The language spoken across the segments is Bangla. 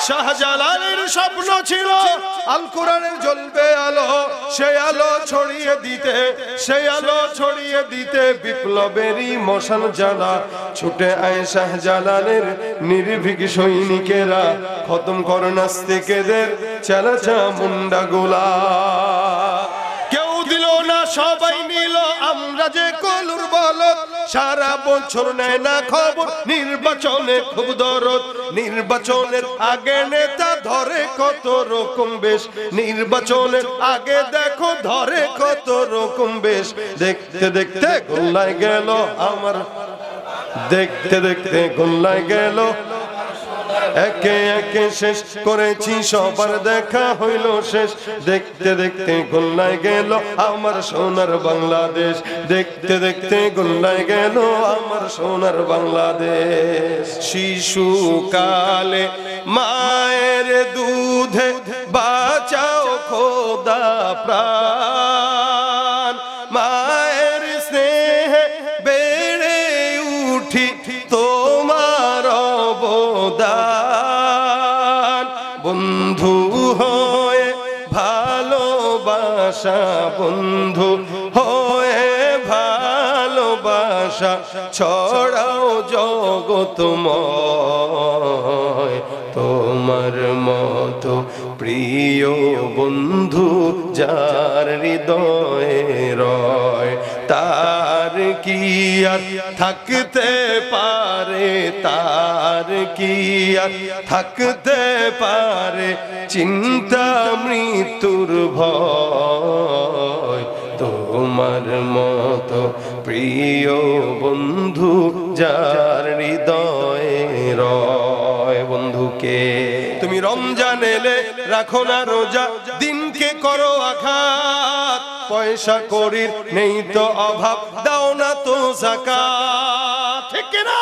শাহজালালের স্বপ্ন ছিল আল কোরআনের জ্বলবে আলো, সেই আলো ছড়িয়ে দিতে, সেই আলো ছড়িয়ে দিতে বিপ্লবেরই মশাল জ্বালা। ছুটে আয় শাহজালালের নির্ভীক সৈনিকেরা, খতম কর নাস্তিকেদের চালাচা মুন্ডা গোলা। কেউ দিল না সবাই নিল, আমরা যে কলুর বলদ, সারা বছর নেয় না খবর, নির্বাচনে খুব দরদ। নির্বাচনের আগে নেতা ধরে কত রকম বেশ, নির্বাচনের আগে দেখো ধরে কত রকম বেশ। দেখতে দেখতে গোল্লায় গেল আমার, দেখতে দেখতে গোল্লায় গেল, একে একে শেষ করেছি সবার দেখা হইল শেষ। দেখতে দেখতে গোল্লায় গেল আমার সোনার বাংলাদেশ, দেখতে দেখতে গোল্লায় গেল আমার সোনার বাংলাদেশ। শিশুকালে মায়ের দুধে বাঁচাও খোদা প্রাণ, মায়ের স্নেহে বেড়ে উঠি তোমার অবদান। বন্ধু হয়ে ভালোবাসা, বন্ধু হয়ে ভালোবাসা ছড়াও জগতময়। তোমার মতো প্রিয় বন্ধু যার হৃদয়ে রয়, তার কি আর থাকতে পারে, তার কি আর থাকতে পারে চিন্তা মৃত্যুর ভয়। তোমার মতো প্রিয় বন্ধু যার হৃদয়ে রয়। বন্ধুকে তুমি রমজান এলে রাখো না রোজা, দিনকে করো আঘাত, পয়সা করির নেই তো অভাব, দাও না তো যাকাত। ঠিক না?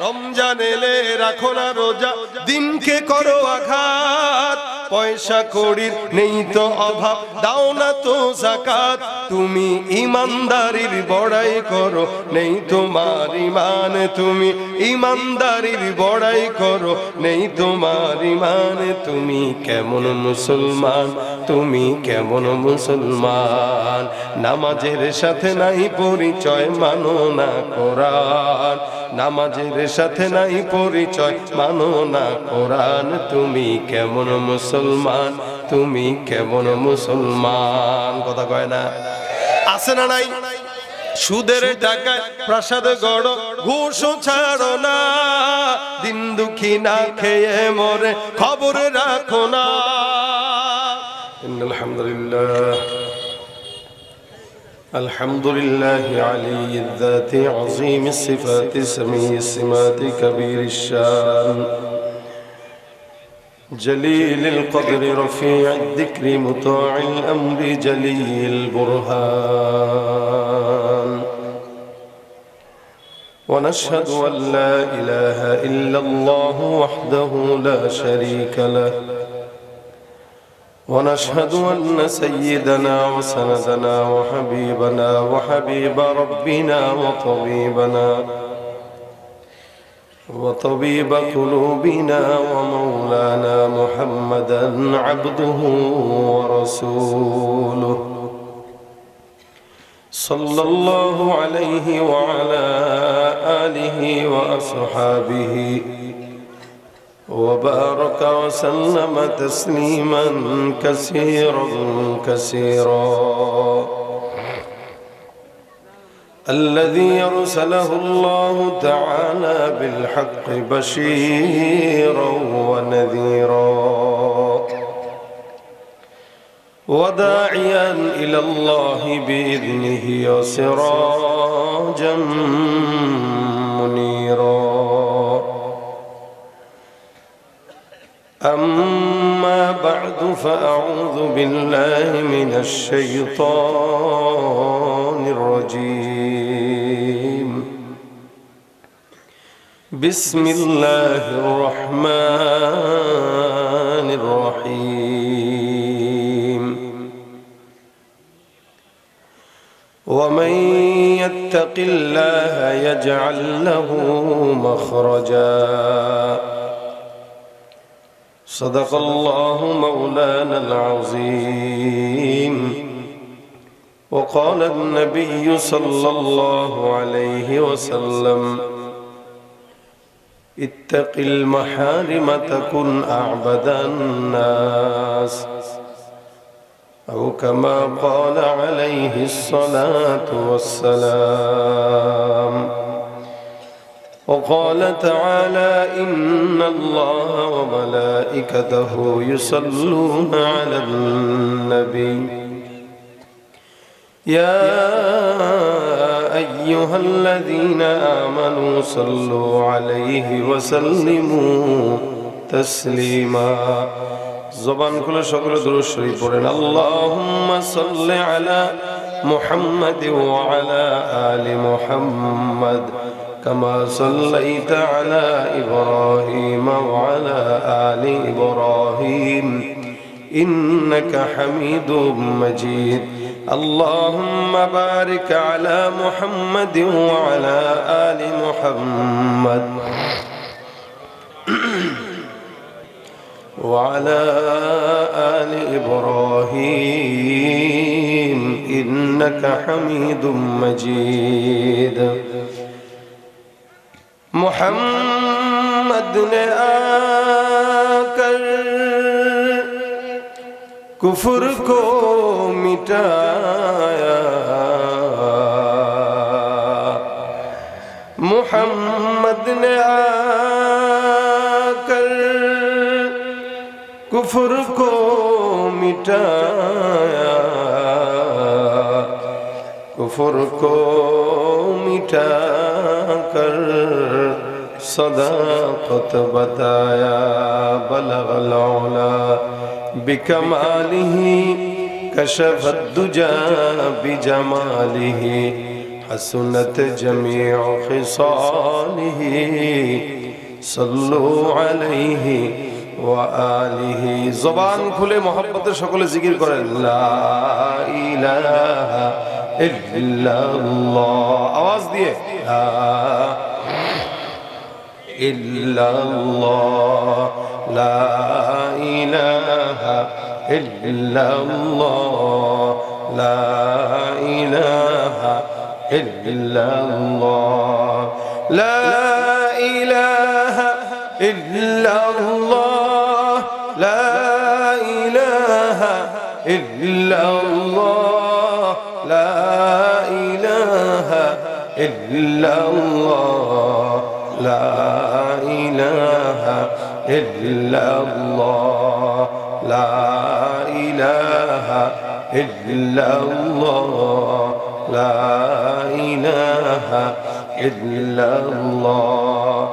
রমজান এলে রাখো না রোজা, দিনকে করো আঘাত, পয়সা করির নেই তো অভাব, দাও না তো যাকাত। তুমি ইমানদারির বড়াই করো, নেই তোমার ইমান, তুমি ইমানদারির বড়াই করো, নেই তোমার ইমান। তুমি কেমন মুসলমান, তুমি কেমন মুসলমান, নামাজের সাথে নাই পরিচয়, মানো না কোরআন, নামাজের সাথে নাই পরিচয়, মানো না কোরআন। তুমি কেমন মুসলমান, তুমি কেমন মুসলমান। কথা কয় না? আছে না নাই? সুদের টাকায় প্রাসাদ গড়, ঘুষ ছাড়ো না, দিন দুঃখী না খেয়ে মরে খবর রাখো না। ইন্নাল হামদুলিল্লাহ, الحمد لله علي الذات عظيم الصفات سميع السمات كبير الشان جليل القدر رفيع الذكر مطاع الأمر جلي البرهان. ونشهد أن لا إله إلا الله وحده لا شريك له، ونشهد أن سيدنا وسندنا وحبيبنا وحبيب ربنا وطبيب قلوبنا ومولانا محمدا عبده ورسوله، صلى الله عليه وعلى آله وأصحابه وبارك وسلم تسليما كثيرا كثيرا. الذي أرسله الله تعالى بالحق بشيرا ونذيرا وداعيا إلى الله بإذنه وسراجا منيرا. أما بعد فأعوذ بالله من الشيطان الرجيم. بسم الله الرحمن الرحيم. ومن يتق الله يجعل له مخرجا صدق الله مولانا العظيم وقال النبي صلى الله عليه وسلم اتق المحارم تكن أعبد الناس أو كما قال عليه الصلاة والسلام وقال تعالى إن الله وملائكته يصلون على النبي يا أيها الذين آمنوا صلوا عليه وسلموا تسليما زبان كل شكر درود شريف পড়েন اللهم صل على محمد وعلى آل محمد كما صليت على إبراهيم وعلى آل إبراهيم إنك حميد مجيد اللهم بارك على محمد وعلى آل محمد وعلى آل إبراهيم إنك حميد مجيد محمد نے آकर कुफ्र को मिटाया मुहम्मद ने आकर कुफ्र को मिटाया कुफ्र को मिटाकर सदाकत बताया बलगल औला बिकमालिही कशफत दुजा बिजमालिही हसनत जमीअ खिसालिही सल्लु अलैहि व आलिही ज़बान खुले मोहब्बतेर सकले जिकिर करें ला इलाहा इल्लल्लाह आवाज दिए ला इल्लल्लाह ला इलाहा इल्लल्लाह ला इलाहा इल्लल्लाह ला इलाहा इल्लल्लाह ला इलाहा इल्लल्लाह ला इलाहा इल्लल्लाह ला इलाहा इल्लल्लाह ला इलाहा इल्लल्लाह ला इलाहा इल्लल्लाह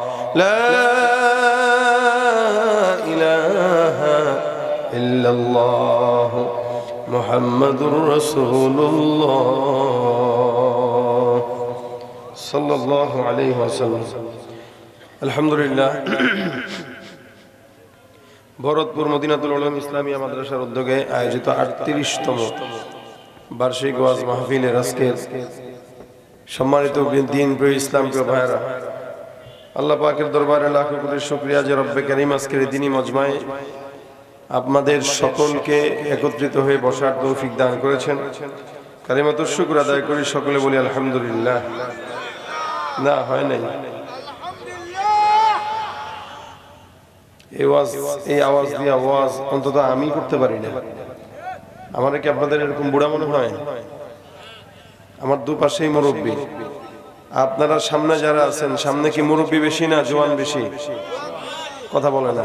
ला इलाहा इल्लल्लाह मुहम्मदुर रसूलुल्लाह सल्लल्लाहु अलैहि वसल्लम আলহামদুলিল্লাহ ভরতপুর মদিনাতুল উলুম ইসলামিয়া মাদ্রাসার উদ্যোগে আয়োজিত ৩৮তম বার্ষিক ওয়াজ মাহফিলের আজকের সম্মানিত দিন প্রিয় ইসলামপ্রিয় ভাইরা, আল্লাহ পাকের দরবারে লাখ কোটি শুকরিয়া যে রব্বে কারীম আজকের দিনী মজমায়ে আপনাদের সকলকে একত্রিত হয়ে বসার তৌফিক দান করেছেন। কালিমাতুশ শুকর আদায় করি, সকলে বলি আলহামদুলিল্লাহ। না হয় নাই এই আওয়াজ দিয়ে আওয়াজ অন্তত আমি করতে পারি না। আমার কি আপনাদের এরকম বুড়া মনে হয়? আমার দুপাশেই মুরব্বী, আপনারা সামনে যারা আছেন সামনে কি মুরব্বী বেশি না জওয়ান বেশি? কথা বলে না।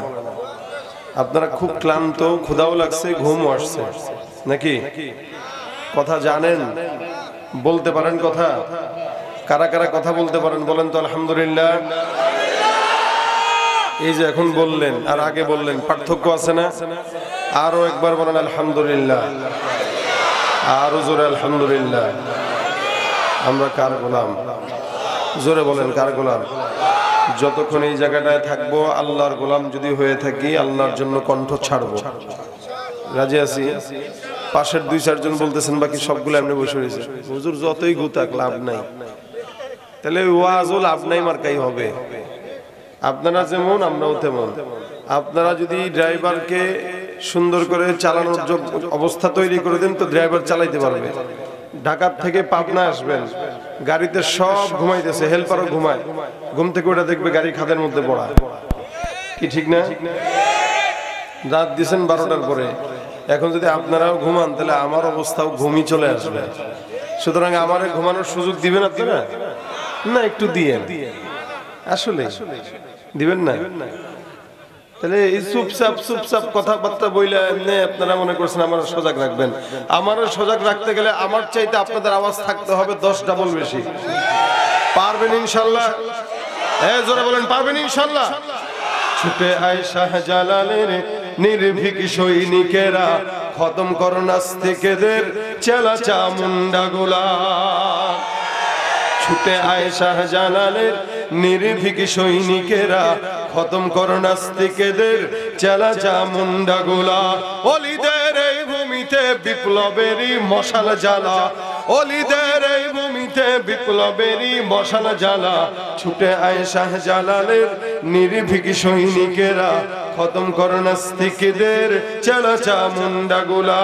আপনারা খুব ক্লান্ত, ক্ষুধাও লাগছে, ঘুমও আসছে নাকি? কথা জানেন, বলতে পারেন কথা? কারা কারা কথা বলতে পারেন বলেন তো আলহামদুলিল্লাহ। এই যে এখন বললেন আর আগে বললেন, পার্থক্য আছে না? আরো একবার বলেন আলহামদুলিল্লাহ, আরো জোরে আলহামদুলিল্লাহ। আমরা কার গোলাম? জোরে বলেন কার গোলাম? যতক্ষণ এই জায়গাটায় থাকবো আল্লাহর গোলাম যদি হয়ে থাকি, আল্লাহর জন্য কণ্ঠ ছাড়বো। রাজি আছি? পাশের দুই চারজন বলতেছেন, বাকি সবগুলো এমনি বসে রয়েছে। হুজুর যতই গুতাক লাভ নাই, তাহলে ওয়াজও লাভ নাই, মার্কাই হবে। আপনারা যেমন আমরাও তেমন। আপনারা যদি ড্রাইভারকে সুন্দর করে চালানোর অবস্থা তৈরি করে দেন তো ড্রাইভার চালাইতে পারবে। ঢাকার থেকে পাবনা আসবেন, গাড়িতে সব ঘুমাইতেছে, হেল্পারও ঘুমায়, ঘুম থেকে ওটা দেখবে গাড়ি খাদের মধ্যে পড়া, কি ঠিক না? রাত দিয়েছেন 12টার পরে, এখন যদি আপনারাও ঘুমান তাহলে আমার অবস্থাও ঘুমই চলে আসবে। সুতরাং আমারে ঘুমানোর সুযোগ দিবেন আপনারা না? একটু দিয়েন, আসলে দিবেন না? তাহলে এই চুপচাপ কথাবার্তা বইলে এমনি আপনারা মনে করছেন আমার সজাগ রাখবেন। আমারও সজাগ রাখতে গেলে আমার চাইতে আপনাদের আওয়াজ থাকতে হবে 10 ডাবল বেশি। পারবেন ইনশাল্লাহ? হ্যাঁ, জোরে বলেন, পারবেন ইনশাল্লাহ? ছুটে আয় শাহজালালের নির্ভীক সৈনিকেরা, খতম কর নাস্তিকদের চেলা চামুন্ডা গোলা। ছুটে আয় শাহজালালের নির্ভীক সৈনিকেরা, খতম কর নাস্তিকদের চেলা চামুন্ডা গোলা। অলিদের এই ভূমিতে বিপ্লবেরই মশাল জ্বালা, অলিদের এই ভূমিতে বিপ্লবেরই মশাল জ্বালা। ছুটে আয় শাহজালালের নির্ভীক সৈনিকেরা, খতম কর নাস্তিকদের চেলা চামুন্ডা গোলা।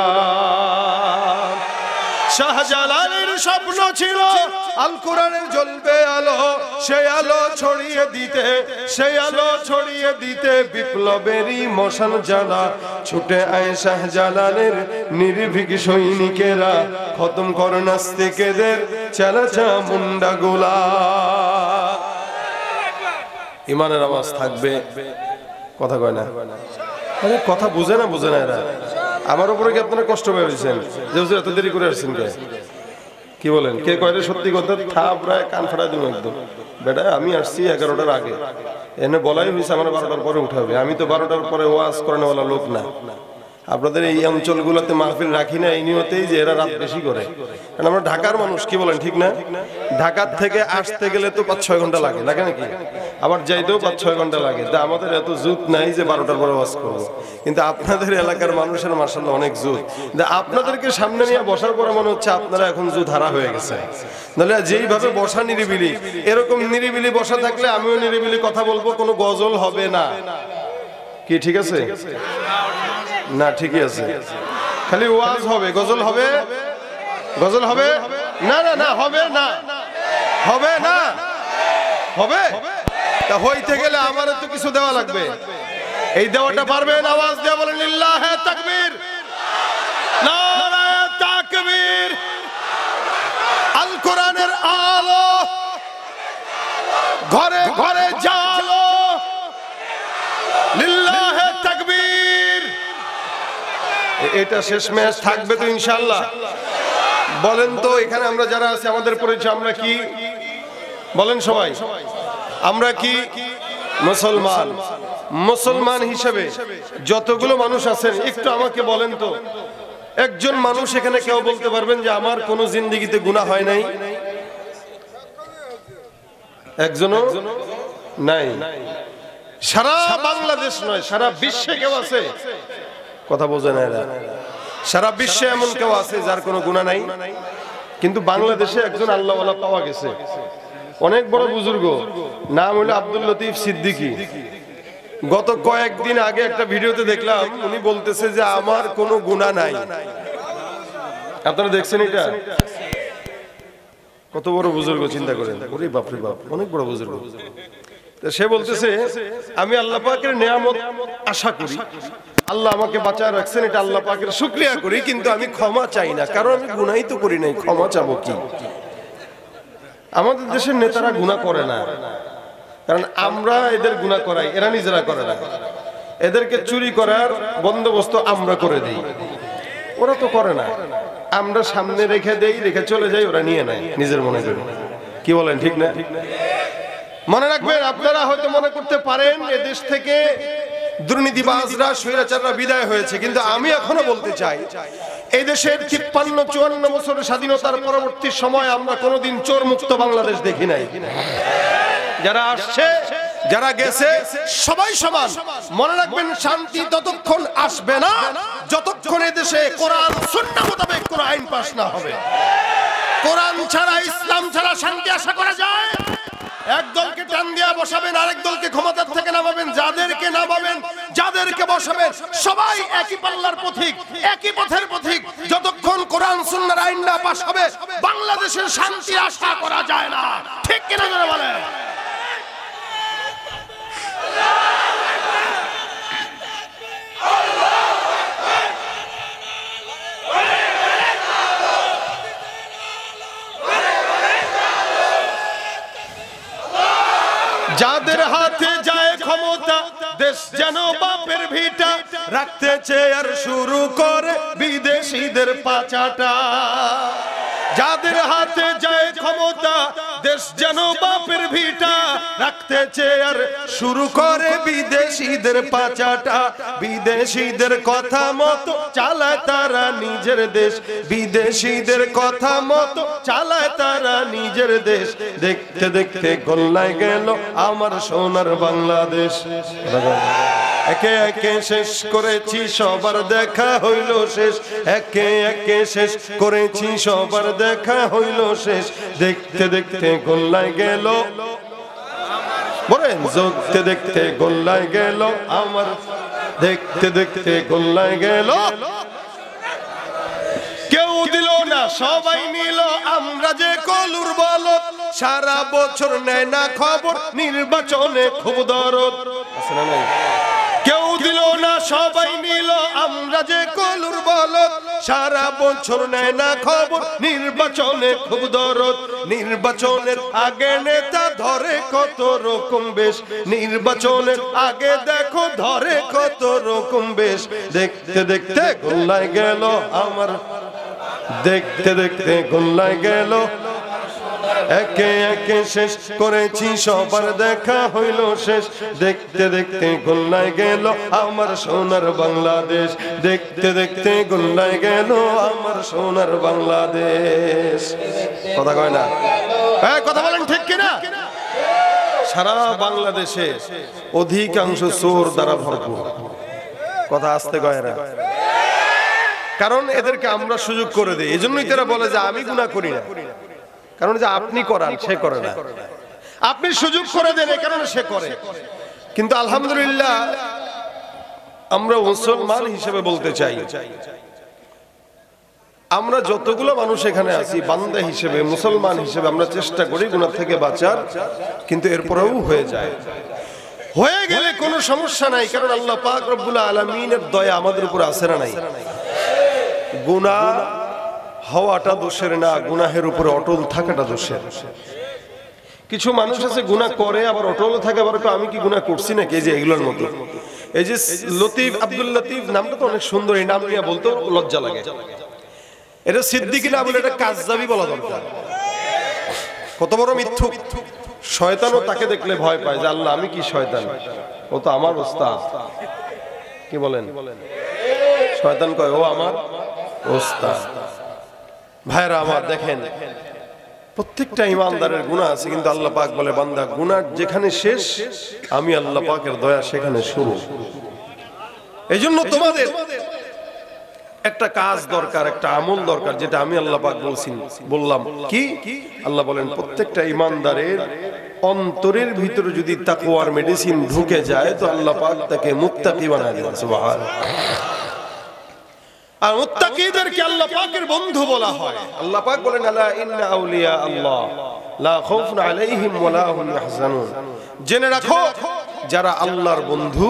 শাহজালালের স্বপ্ন ছিল আল কোরআনের জ্বলবে আলো, সেই আলো ছড়িয়ে দিতে, সেই আলো ছড়িয়ে দিতে বিপ্লবেরই মশাল জ্বালা। ছুটে আয় শাহজালালের নির্ভীক সৈনিকেরা, খতম কর নাস্তিকদের চেলা চামুন্ডা গোলা। ইমানের আওয়াজ থাকবে, কথা কয় না? আরে কথা বুঝে না এরা। আমার উপরে কি আপনারা কষ্ট পেয়েছেন যে হুজুর এত দেরি করে আসছেন? কি বলেন? কে কয়টা সত্যি কথা প্রায় কান ফাটা দিব একদম। বেটা আমি আসছি 11টার আগে, এনে বলাই হয়েছে আমার 12টার পরে উঠাবে। আমি তো 12টার পরে ওয়াজ করানোওয়ালা লোক না। আপনাদের এই অঞ্চলগুলোতে মাহফিল রাখি না এই নিয়তেই যে এরা রাত বেশি করে, কারণ আমরা ঢাকার মানুষ, কি বলেন ঠিক না? ঢাকার থেকে আসতে গেলে তো 5-6 ঘন্টা লাগে নাকি? আবার যাইতেও 5-6 ঘন্টা লাগে। তা আমাদের এত জুত নাই যে 12টার পরে ওয়াজ করবো, কিন্তু আপনাদের এলাকার মানুষের মাশাআল্লাহ অনেক জুত। আপনাদেরকে সামনে নিয়ে বসার পরে মনে হচ্ছে আপনারা এখন জুত হারা হয়ে গেছে। নাহলে যেইভাবে বসা নিরিবিলি, এরকম নিরিবিলি বসা থাকলে আমিও নিরিবিলি কথা বলবো, কোনো গজল হবে না। কি ঠিক আছে না? ঠিকই আছে, খালি ওয়াজ হবে, গজল হবে? গজল হবে না? না না, হবে না, হবে না, হবে। তা হইতে গেলে আমারও তো কিছু দেওয়া লাগবে। এই দেওয়াটা পারবেন? আওয়াজ দিয়ে বলেন লিল্লাহে তাকবীর, নারায়ে তাকবীর। আল কোরআনের আলো ঘরে ঘরে জালো, লিল্লাহে তাকবীর। এটা শেষ ম্যাচ থাকবে তো ইনশাআল্লাহ? বলেন তো এখানে আমরা যারা আছি আমাদের পরিচয় আমরা কি? বলেন সবাই, আমরা কি মুসলমান? মুসলমান হিসেবে যতগুলো মানুষ আছেন একটু আমাকে বলেন তো, একজন মানুষ এখানে কেউ বলতে পারবেন যে আমার কোনো জিন্দেগিতে গুনাহ হয় নাই? একজনও নাই। সারা বাংলাদেশ নয়, সারা বিশ্বে কেউ আছে? কথা বোঝে না এরা। সারা বিশ্বে এমন কেউ আছে যার কোনো গুনাহ নাই? কিন্তু বাংলাদেশে একজন আল্লাহওয়ালা পাওয়া গেছে, অনেক বড় বুজুর্গ, নাম হলো আব্দুল লতিফ সিদ্দিকী। গত কয়েকদিন আগে একটা ভিডিওতে দেখলাম উনি বলতেছে যে আমার কোনো গুনাহ নাই। আপনারা দেখছেন এটা? কত বড় বুজুর্গ চিন্তা করেন। ওরে বাপ রে বাপ, অনেক বড় বুজুর্গ। সে বলতেছে আমি আল্লাহ পাকের নিয়ামত আশা করি, আল্লাহ আমাকে বাঁচায় রাখছেন, এটা আল্লাহ পাকের শুকরিয়া করি, কিন্তু আমি ক্ষমা চাই না, কারণ আমি গুনাহই তো করি নাই, ক্ষমা চাবো কি? আমাদের দেশের নেতারা গুনাহ করে না, কারণ আমরা এদের গুনাহ করাই, এরা নিজেরা করে না। এদেরকে চুরি করার বন্দোবস্ত আমরা করে দিই, ওরা তো করে না। আমরা সামনে রেখে দেই, রেখে চলে যাই, ওরা নিয়ে নেয় নিজের মনে করে। কি বলেন ঠিক না? মনে রাখবেন, আপনারা হয়তো মনে করতে পারেন এদেশ থেকে দুর্নীতিবাজরা, স্বৈরাচাররা বিদায় হয়েছে, কিন্তু আমি এখনো বলতে চাই এই দেশের 53-54 বছরের স্বাধীনতার পরবর্তী সময় আমরা কোনোদিন চোর মুক্ত বাংলাদেশ দেখি নাই। যারা আসছে যারা গেছে সবাই সমান। মনে রাখবেন, শান্তি ততক্ষণ আসবে না যতক্ষণ এদেশে কোরআন সুন্নাহ মোতাবেক কোন আইন পাস না হবে। কোরআন ছাড়া, ইসলাম ছাড়া শান্তি আশা করা যায়? এক দলকে টান দিয়া বসাবেন, আরেক দলকে ক্ষমতার থেকে নামাবেন, যাদেরকে নামাবেন, যাদেরকে বসাবেন সবাই একই পাল্লার পথিক, একই পথের পথিক। যতক্ষণ কোরআন সুন্নাহর আইন না পাস হবে বাংলাদেশের শান্তি আশা করা যায় না। ঠিক কিনা জোরে বলেন? যাদের হাতে যায় ক্ষমতা দেশ যেন বাপের ভিটা, রাখতে চেয়ার শুরু করে বিদেশিদের পাচাটা। যাদের হাতে যায় ক্ষমতা দেশ যেন বাপের ভিটা, রাখতে চেয়ার শুরু করে বিদেশিদের পাচাটা। বিদেশিদের কথা মতো চালায় তারা নিজের দেশ, বিদেশিদের কথা মতো চালায় তারা নিজের দেশ। দেখতে দেখতে গোল্লায় গেল আমার সোনার বাংলাদেশ। একে একে শেষ করেছি সবার দেখা হইল শেষ, একে একে শেষ করেছি সবার দেখা হইল শেষ। দেখতে দেখতে গোল্লায় গেল, বলেন দেখতে দেখতে গোল্লায় গেল আমার, দেখতে দেখতে গোল্লায় গেল। কেউ দিল না সবাই নিল, আমরা যে কলুর বলদ, সারা বছর নেয় না খবর, নির্বাচনে খুব দরদ। কেউ দিল না সবাই নিল, আমরা যে কলুর বলদ, সারা বছর নেয় না খবর, নির্বাচনে খুব দরদ। নির্বাচনের আগে নেতা ধরে কত রকম বেশ, নির্বাচনের আগে দেখো ধরে কত রকম বেশ। দেখতে দেখতে গোল্লায় গেল আমার, দেখতে দেখতে গোল্লায় গেল। একে একে শেষ করেছি সবার দেখা হইল শেষ, দেখতে দেখতে গোল্লায় গেল আমার সোনার বাংলাদেশ। দেখতে দেখতে গোল্লায় গেল আমার সোনার বাংলাদেশ। কথা কয় না? কথা বলেন ঠিক কিনা? সারা বাংলাদেশে অধিকাংশ চোর দ্বারা ভরপুর। কথা আসতে কয় না, কারণ এদেরকে আমরা সুযোগ করে দিই। এজন্যই তারা বলে যে আমি গুনাহ করি না, কারণ যে আপনি করান সে করে না। আপনি সুযোগ করে দেন এই কারণে সে করে। কিন্তু আলহামদুলিল্লাহ আমরা মুসলমান হিসেবে বলতে চাই, আমরা যতগুলো মানুষ এখানে আছি বান্দা হিসেবে, মুসলমান হিসেবে আমরা চেষ্টা করি গুনাহ থেকে বাঁচার, কিন্তু এরপরেও হয়ে যায়। হয়ে গেলে কোনো সমস্যা নাই, কারণ আল্লাহ পাক রব্বুল আলামিনের দয়া আমাদের উপর আছে না নাই? গুনাহ হওয়াটা দোষের না, গুনাহের উপরে অটল থাকাটা দোষের। কিছু মানুষ আছে গুনাহ করে আবার অটল থাকে, আবার আমি কি গুনাহ করছি নাকি, এই যে এগুলোর মতো। এই যে লতিফ, আব্দুল লতিফ নামটা তো অনেক সুন্দর, এই নাম নিয়ে বলতে লজ্জা লাগে। এটা সিদ্দিকী না বলে এটা কাযযাবী বলা দরকার। কত বড় মিথ্যুক! শয়তানও তাকে দেখলে ভয় পায় যে আল্লাহ আমি কি শয়তান, ও তো আমার ওস্তাদ। কি বলেন? শয়তান কয় ও আমার ওস্তাদ। ভাইরা আমার দেখেন, প্রত্যেকটা ইমানদারের গুনাহ আছে, কিন্তু আল্লাহ পাক বলে বান্দা গুনাহ যেখানে শেষ আমি আল্লাহ পাকের দয়া সেখানে শুরু। এইজন্য তোমাদের একটা কাজ দরকার, একটা আমল দরকার, যেটা আমি আল্লাহ পাক বললাম কি আল্লাহ বলেন প্রত্যেকটা ইমানদারের অন্তরের ভিতরে যদি তাকওয়ার মেডিসিন ঢুকে যায় তো আল্লাহ পাক তাকে মুত্তাকি বানায় দেন। সুবহানাল্লাহ। আর মুত্তাকিদেরকে আল্লাহ পাকের বন্ধু বলা হয়। আল্লাহ পাক বলেন আলা ইন্না আউলিয়া আল্লাহ লা খাউফুন আলাইহিম ওয়া লা হুম ইয়াহজানুন। জেনে রাখো যারা আল্লাহর বন্ধু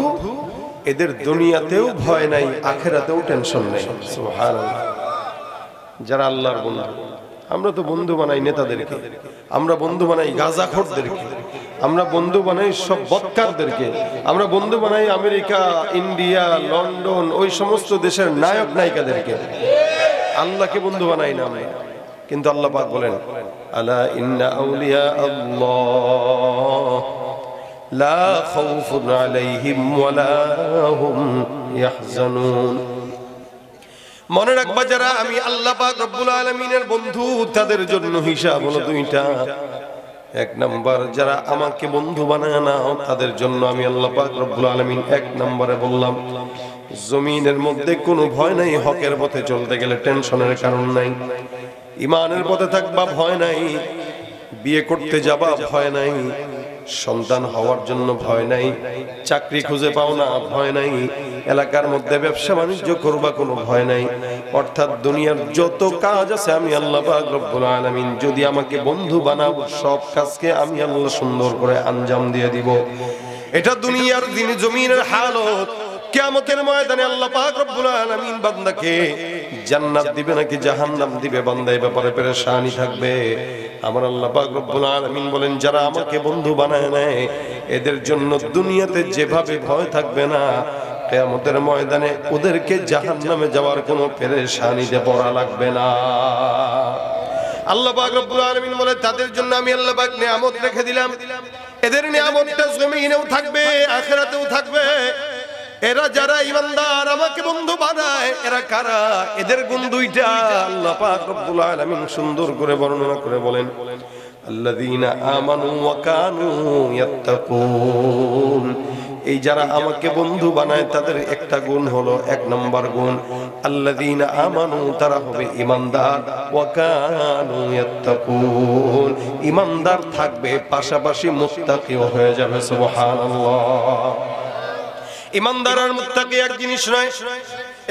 এদের দুনিয়াতেও ভয় নাই, আখিরাতেও টেনশন নেই। সুবহানাল্লাহ। যারা আল্লাহর বন্ধু, আমরা তো বন্ধু বানাই নেতাদেরকে, আমরা বন্ধু বানাই গাঁজাখোরদেরকে, আমরা বন্ধু বানাই সব বদকারদেরকে, আমরা বন্ধু বানাই আমেরিকা, ইন্ডিয়া, লন্ডন, ওই সমস্ত দেশের নায়ক নায়িকাদেরকে। আল্লাহকে বন্ধু বানাই না আমরা। কিন্তু আল্লাহ পাক বলেন আলা ইন্না আউলিয়া আল্লাহ লা খাউফুন আলাইহিম ওয়া লা হুম ইয়াহজানুন। মনে রাখবা যারা আমি আল্লাহ পাক রব্বুল আলামিনের বন্ধু তাদের জন্য হিসাব হলো দুইটা। এক নাম্বার, যারা আমাকে বন্ধু বানায় না তাদের জন্য আমি আল্লাহ পাক রব্বুল আলামিন এক নম্বরে বললাম জমিনের মধ্যে কোনো ভয় নাই। হকের পথে চলতে গেলে টেনশনের কারণ নাই। ইমানের পথে থাকবা ভয় নাই, বিয়ে করতে যাবা ভয় নাই, সন্তান হওয়ার জন্য ভয় নাই, চাকরি খুঁজে পাও না ভয় নাই, এলাকার মধ্যে ব্যবসা বাণিজ্য করবা কোনো ভয় নাই। অর্থাৎ দুনিয়ার যত কাজ আছে আমি আল্লাহ পাক রব্বুল আলামিন যদি আমাকে বন্ধু বানাবো, সব কাজকে আমি আল্লাহ সুন্দর করে আঞ্জাম দিয়ে দিব। এটা দুনিয়ার দিন জমিনের হালত। কিয়ামতের ময়দানে আল্লাহ পাক রব্বুল আলামিন বান্দাকে জান্নাত দিবে নাকি জাহান্নাম দিবে, বান্দা এই ব্যাপারে পেরেশানি থাকবে। আমার আল্লাহ পাক রব্বুল আলামিন বলেন, যারা আমাকে বন্ধু বানায় নেয় এদের জন্য দুনিয়াতে যেভাবে ভয় থাকবে না, কিয়ামতের ময়দানে ওদেরকে জাহান্নামে যাওয়ার কোনো পেরেশানিতে পড়া লাগবে না। আল্লাহ পাক রব্বুল আলামিন বলে, তাদের জন্য আমি আল্লাহ পাক নিয়ামত রেখে দিলাম। এদের নিয়ামতটা জমিনেও থাকবে, আখিরাতেও থাকবে। এরা যারা ঈমানদার আমাকে বন্ধু বানায়, এরা কারা? এদের গুণ দুইটা আল্লাহ পাক রব্বুল আলামিন সুন্দর করে বর্ণনা করে বলেন, আল্লাযীনা আমানু ওয়া কানু ইয়াত্তাকুন। এই যারা আমাকে বন্ধু বানায় তাদের একটা গুণ হলো, এক নম্বর গুণ আল্লাযীনা আমানু, তারা হবে ঈমানদার, ওয়া কানু ইয়াত্তাকুন, ঈমানদার থাকবে পাশাপাশি মুত্তাকিও হয়ে যাবে। সুবহানাল্লাহ। ঈমানদার আর মুত্তাকি এক জিনিস নয়।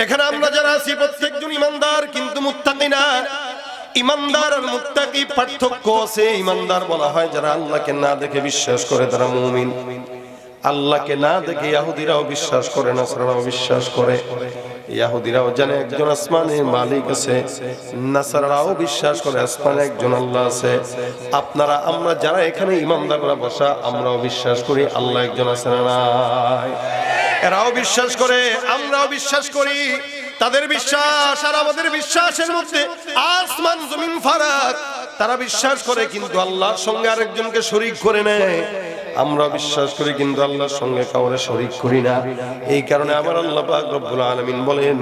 এখানে আমরা যারা আছি প্রত্যেকজন ঈমানদার, কিন্তু মুত্তাকি না। ঈমানদার আর মুত্তাকি পার্থক্য আছে। ঈমানদার বলা হয় যারা আল্লাহকে না দেখে বিশ্বাস করে, তারা মুমিন। আল্লাহকে না দেখে ইহুদিরাও বিশ্বাস করে, নাসারাও বিশ্বাস করে। ইহুদিরাও জানে একজন আসমানের মালিক আছে, নাসারাও বিশ্বাস করে আসমানে একজন আল্লাহ আছে। আপনারা আমরা যারা এখানে ঈমানদাররা বসা, আমরাও বিশ্বাস করি আল্লাহ একজন আছে না নাই? এরাও বিশ্বাস করে, আমরাও বিশ্বাস করি। তাদের বিশ্বাস আর আমাদের বিশ্বাসের মধ্যে আসমান জমিন ফারাক। তারা বিশ্বাস করে কিন্তু আল্লাহর সঙ্গে আরেকজনকে শরীক করে নেয়। আমরা বিশ্বাস করি কিন্তু আল্লাহর সঙ্গে কাউরে শরীক করি না। এই কারণে আমার আল্লাহ পাক রব্বুল আলামিন বলেন,